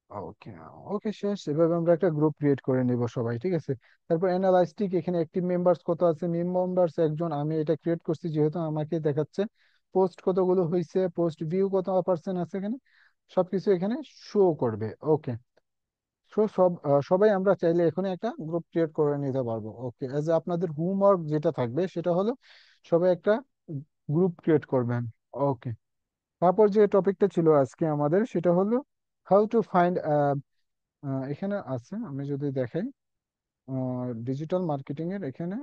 A: ওকে। ওকে, শেষ। এভাবে আমরা একটা গ্রুপ ক্রিয়েট করে নিব সবাই। ঠিক আছে। তারপর অ্যানালাইস্টিক, এখানে অ্যাক্টিভ মেম্বার্স কত আছে, মিম মেম্বার্স একজন, আমি এটা ক্রিয়েট করছি যেহেতু আমাকে দেখাচ্ছে। পোস্ট কতগুলো হয়েছে, পোস্ট ভিউ কত পার্সেন্ট আছে, এখানে সবকিছু এখানে শো করবে। ওকে। সো সবাই আমরা চাইলে এখনই একটা গ্রুপ ক্রিয়েট করে নিতে পারবো। ওকে, এজ আপনাদের হোমওয়ার্ক যেটা থাকবে সেটা হলো সবাই একটা গ্রুপ ক্রিয়েট করবেন। ওকে। তারপর যে টপিকটা ছিল আজকে আমাদের সেটা হলো হাউ টু ফাইন্ড, এখানে আছে আমি যদি দেখাই ডিজিটাল মার্কেটিং এর এখানে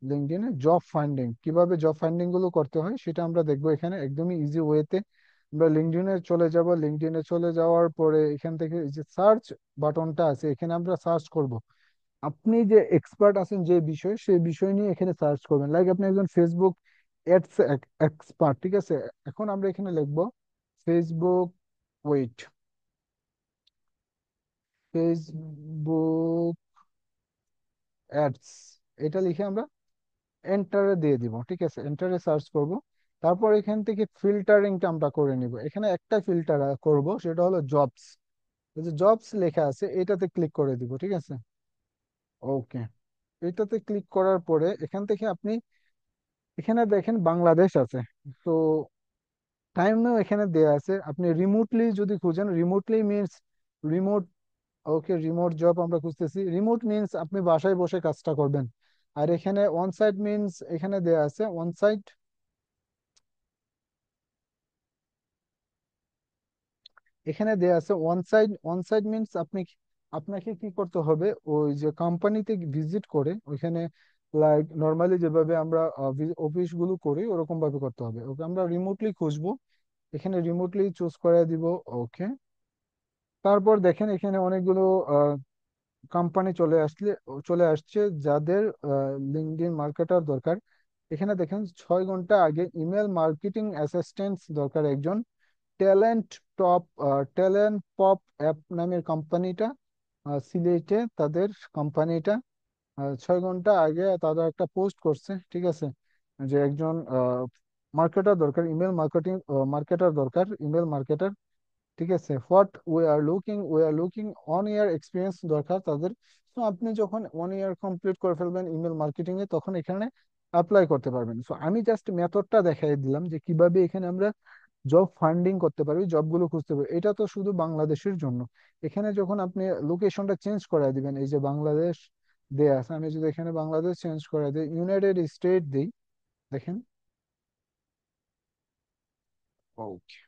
A: লিঙ্কডইনে জব ফাইন্ডিং, কিভাবে জব ফাইন্ডিং গুলো করতে হয় সেটা আমরা দেখবো এখানে একদমই ইজি ওয়েতে। আমরা লিঙ্কডইনে চলে যাব, লিঙ্কডইনে চলে যাওয়ার পরে এখান থেকে এই যে সার্চ বাটনটা আছে এখানে আমরা সার্চ করব। আপনি যে এক্সপার্ট আছেন যে বিষয়ে সেই বিষয় নিয়ে এখানে সার্চ করবেন, লাইক আপনি একজন ফেসবুক এডস এক্সপার্ট। ঠিক আছে। এখন আমরা এখানে লিখবো ফেসবুক, ওয়েট, ফেসবুক অ্যাডস, এটা লিখে আমরা এন্টারে দিয়ে দিব। ঠিক আছে, এন্টারে সার্চ করব। তারপর এখান থেকে ফিল্টারিংটা আমরা করে নিব, এখানে একটা ফিল্টার করব সেটা হলো জবস। এই যে জবস লেখা আছে এটাতে ক্লিক করে দিব। ঠিক আছে। ওকে। এটাতে ক্লিক করার পরে এখান থেকে আপনি এখানে দেখেন বাংলাদেশ আছে। তো টাইমও এখানে দেয়া আছে, আপনি রিমোটলি যদি খুঁজেন, রিমোটলি মিনস রিমোট। ওকে, রিমোট জব আমরা খুঁজতেছি, রিমোট মিনস আপনি বাসায় বসে কাজটা করবেন। আর এখানে অন সাইট মিনস এখানে দেয়া আছে অন সাইট, এখানে দেয়া আছে on site. On site means আপনি আপনাকে কি করতে হবে, ওই যে কোম্পানিতে ভিজিট করে ওইখানে, লাইক নর্মালি যেভাবে আমরা অফিস গুলো করি ওরকম ভাবে করতে হবে। ওকে, আমরা রিমোটলি খুঁজবো, এখানে রিমোটলি চুজ করে দিব। ওকে। তারপর দেখেন এখানে অনেকগুলো কোম্পানি চলে আসছে যাদের লিঙ্কডইন মার্কেটার দরকার। এখানে দেখেন 6 ঘন্টা আগে ইমেল মার্কেটিং অ্যাসিস্ট্যান্ট দরকার একজন। Talent top talent pop app নামের কোম্পানিটা, সিলেটে তাদের কোম্পানিটা, 6 ঘন্টা আগে তারা একটা পোস্ট করছে। ঠিক আছে, যে একজন মার্কেটার দরকার, ইমেল মার্কেটিং মার্কেটার দরকার, ইমেল মার্কেটার। ঠিক আছে, what we are looking 1 year experience দরকার তাদের। তো আপনি যখন 1 ইয়ার কমপ্লিট করে ফেলবেন ইমেল মার্কেটিং এ, তখন এখানে অ্যাপ্লাই করতে পারবেন। সো আমি জাস্ট মেথডটা দেখাই দিলাম যে কিভাবে এখানে আমরা জব ফান্ডিং করতে পারবি, জবগুলো খুঁজতে পারবি। এটা তো শুধু বাংলাদেশের জন্য। এখানে যখন আপনি লোকেশনটা চেঞ্জ করে দিবেন, এই যে বাংলাদেশ দেয়া আছে, আমি যদি এখানে বাংলাদেশ চেঞ্জ করে দিই, ইউনাইটেড স্টেট দিই, দেখেন, ওকে,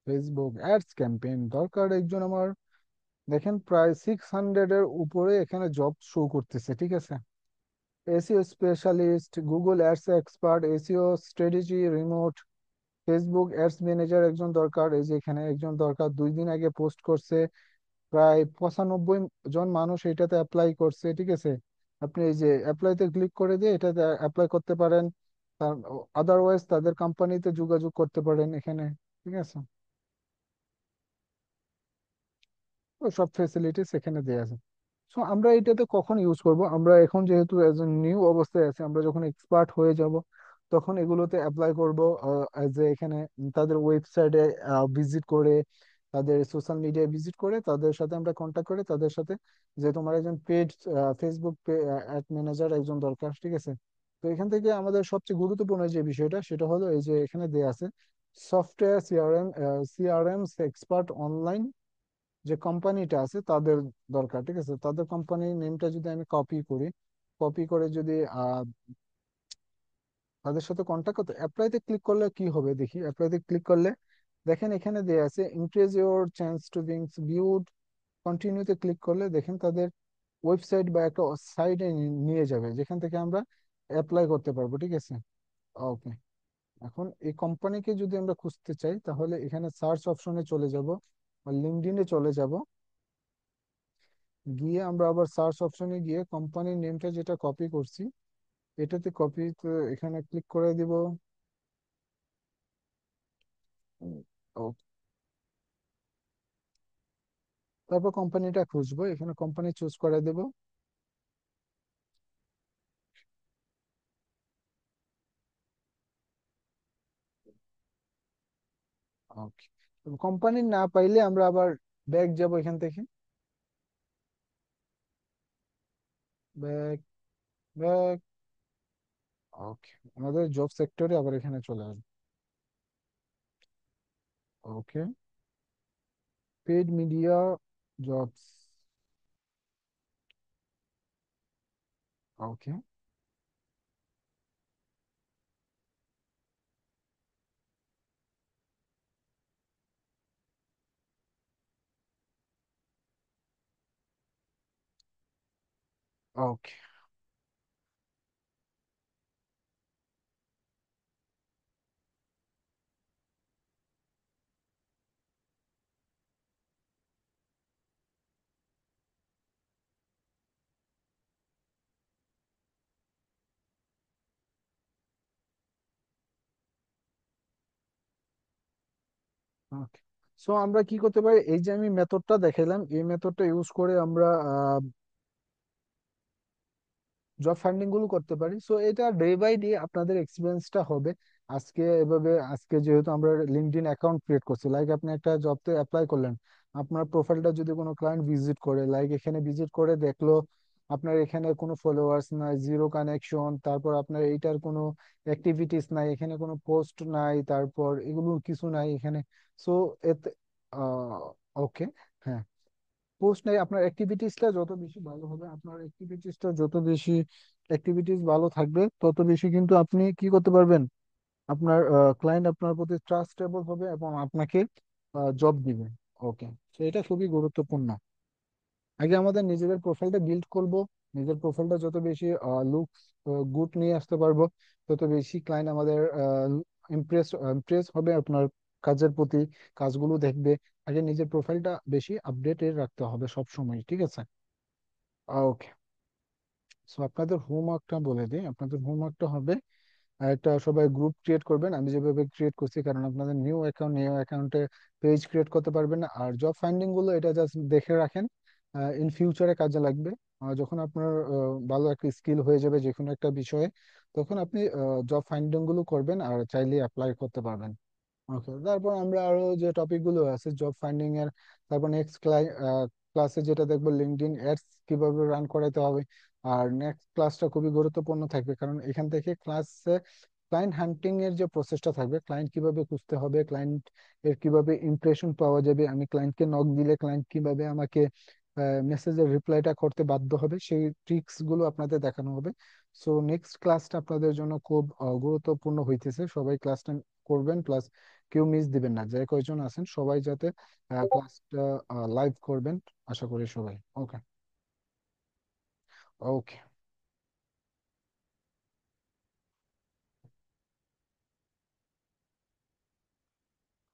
A: ফেসবুক অ্যাডস ক্যাম্পেইন দরকার একজন আমার। দেখেন প্রায় 600 এর উপরে এখানে জব শো করতেছে, ঠিক আছে। SEO specialist, Google ads expert, SEO strategy remote, Facebook ads manager একজন দরকার, এই যে এখানে একজন দরকার, 2 দিন আগে পোস্ট করছে, প্রায় 95 জন মানুষ এটাতে অ্যাপ্লাই করছে, ঠিক আছে। আপনি এই যে অ্যাপ্লাইতে ক্লিক করে দিয়ে এটাতে অ্যাপ্লাই করতে পারেন। আদারওয়াইজ তাদের কোম্পানিতে যোগাযোগ করতে পারেন এখানে, ঠিক আছে। তো সব ফেসিলিটিস এখানে দেওয়া আছে। সো আমরা এটাতে কখন ইউজ করব, আমরা এখন যেহেতু এজ এ নিউ অবস্থায় আছি, আমরা যখন এক্সপার্ট হয়ে যাব তখন এগুলোতে অ্যাপ্লাই করব। এজ এ এখানে তাদের ওয়েবসাইটে ভিজিট করে, তাদের সোশ্যাল মিডিয়ায় ভিজিট করে, তাদের সাথে আমরা কন্ট্যাক্ট করে তাদের সাথে, যে তোমার একজন পেড ফেসবুক অ্যাড ম্যানেজার একজন দরকার, ঠিক আছে। তো এখান থেকে আমাদের সবচেয়ে গুরুত্বপূর্ণ যে বিষয়টা সেটা হলো এই যে এখানে দেয়া আছে সফটওয়্যার সিআরএম এক্সপার্ট অনলাইন, যে কোম্পানিটা আছে তাদের দরকার, ঠিক আছে। তাদের কোম্পানির নেমটা যদি আমি কপি করি, কপি করে যদি তাদের সাথে কন্ট্যাক্ট করতে অ্যাপ্লাইতে ক্লিক করলে কি হবে দেখি। অ্যাপ্লাইতে ক্লিক করলে দেখেন এখানে দেয়া আছে increase your chance to being viewed, কন্টিনিউতে ক্লিক করলে দেখেন তাদের ওয়েবসাইট বা একটা সাইটে নিয়ে যাবে, যেখান থেকে আমরা অ্যাপ্লাই করতে পারবো, ঠিক আছে। ওকে, এখন এই কোম্পানিকে যদি আমরা খুঁজতে চাই তাহলে এখানে সার্চ অপশনে চলে যাব বা লিঙ্কডইনে চলে যাব, গিয়ে আমরা আবার সার্চ অপশনে গিয়ে কোম্পানির নেমটা যেটা কপি করছি এটাতে কপি, তো এখানে ক্লিক করে দিব। ও, তারপর কোম্পানিটা খুঁজবো, এখানে কোম্পানি চুজ করে দেব। ওকে, কোম্পানি না পাইলে আমরা আবার ব্যাক যাব এখান থেকে, ব্যাক, ব্যাক। ওকে, আমাদের জব সেক্টরে আবার এখানে চলে আসবে। ওকে, পেড মিডিয়া জবস। ওকে, ওকে, ওকে। সো আমরা কি করতে পারি, এই যে আমি মেথডটা দেখাইলাম এই মেথডটা ইউজ করে আমরা জব ফান্ডিং গুলো করতে পারি। সো এটা ডে বাই ডে আপনাদের এক্সপিরিয়েন্সটা হবে। আজকে এভাবে, আজকে যেহেতু আমরা লিঙ্কডইন অ্যাকাউন্ট ক্রিয়েট করছি, লাইক আপনি একটা জবতে অ্যাপ্লাই করলেন, আপনার প্রোফাইলটা যদি কোনো ক্লায়েন্ট ভিজিট করে, লাইক এখানে ভিজিট করে দেখলো আপনার এখানে কোনো ফলোয়ার্স নাই, জিরো কানেকশন, তারপর আপনার এইটার কোনো অ্যাক্টিভিটিস নাই, এখানে কোনো পোস্ট নাই, তারপর এগুলো কিছু নাই এখানে। সো এতে ওকে, হ্যাঁ, পোস্ট নেই, আপনার অ্যাক্টিভিটিসটা যত বেশি ভালো হবে, আপনার অ্যাক্টিভিটিসটা যত বেশি অ্যাক্টিভিটিস ভালো থাকবে তত বেশি কিন্তু আপনি কি করতে পারবেন, আপনার ক্লায়েন্ট আপনার প্রতি ট্রাস্টেবল হবে এবং আপনাকে জব দিবে। ওকে, তো এটা খুবই গুরুত্বপূর্ণ। আগে আমাদের নিজেদের প্রোফাইলটা বিল্ড করব, নিজের প্রোফাইলটা যত বেশি লুকস গুড নিয়ে আসতে পারবো তত বেশি ক্লায়েন্ট আমাদের ইমপ্রেস হবে আপনার কাজের প্রতি, কাজগুলো দেখবে। আগে নিজের প্রোফাইলটা বেশি আপডেটেড রাখতে হবে সব সময়, ঠিক আছে। ওকে, সো আপনাদের হোমওয়ার্কটা বলে দিই, আপনাদের হোমওয়ার্কটা হবে একটা সবাই গ্রুপ ক্রিয়েট করবেন আমি যেভাবে ক্রিয়েট করছি, কারণ আপনাদের নিউ অ্যাকাউন্টে পেজ ক্রিয়েট করতে পারবেন না। আর জব ফাইন্ডিং গুলো এটা জাস্ট দেখে রাখেন, ইন ফিউচারে কাজে লাগবে। যখন আপনার ভালো একটা স্কিল হয়ে যাবে যে কোনো একটা বিষয়ে, তখন আপনি জব ফাইন্ডিং গুলো করবেন আর চাইলে অ্যাপ্লাই করতে পারবেন। ওকে, তারপর আমরা আরো যে টপিক গুলো আছে জব ফাইন্ডিং এর, তারপর নেক্সট ক্লাসে যেটা দেখবো লিঙ্কডইন অ্যাডস কিভাবে রান করাতে হবে। আর নেক্সট ক্লাসটা খুবই গুরুত্বপূর্ণ থাকবে, কারণ এখান থেকে ক্লাসে ক্লায়েন্ট হান্টিং এর যে প্রসেসটা থাকবে, ক্লায়েন্ট কিভাবে খুঁজতে হবে, ক্লায়েন্ট এর কিভাবে ইমপ্রেশন পাওয়া যাবে, আমি ক্লায়েন্টকে নক দিলে ক্লায়েন্ট কিভাবে আমাকে মেসেজের রিপ্লাইটা করতে বাধ্য হবে, সেই ট্রিক্স গুলো আপনাদের দেখানো হবে। সো নেক্সট ক্লাসটা আপনাদের জন্য খুব গুরুত্বপূর্ণ হইতেছে, সবাই ক্লাসটা করবেন, প্লাস কেউ মিস দিবেন না, যে কয়জন আছেন সবাই যাতে ক্লাসটা লাইভ করবেন, আশা করি সবাই। ওকে। ওকে।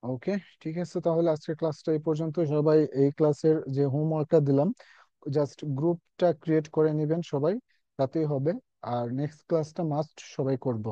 A: ওকে, ঠিক আছে, তাহলে আজকের ক্লাসটা এই পর্যন্ত। সবাই এই ক্লাসের যে হোমওয়ার্কটা দিলাম, জাস্ট গ্রুপটা ক্রিয়েট করে নেবেন সবাই, তাতেই হবে। আর নেক্সট ক্লাসটা মাস্ট সবাই করব।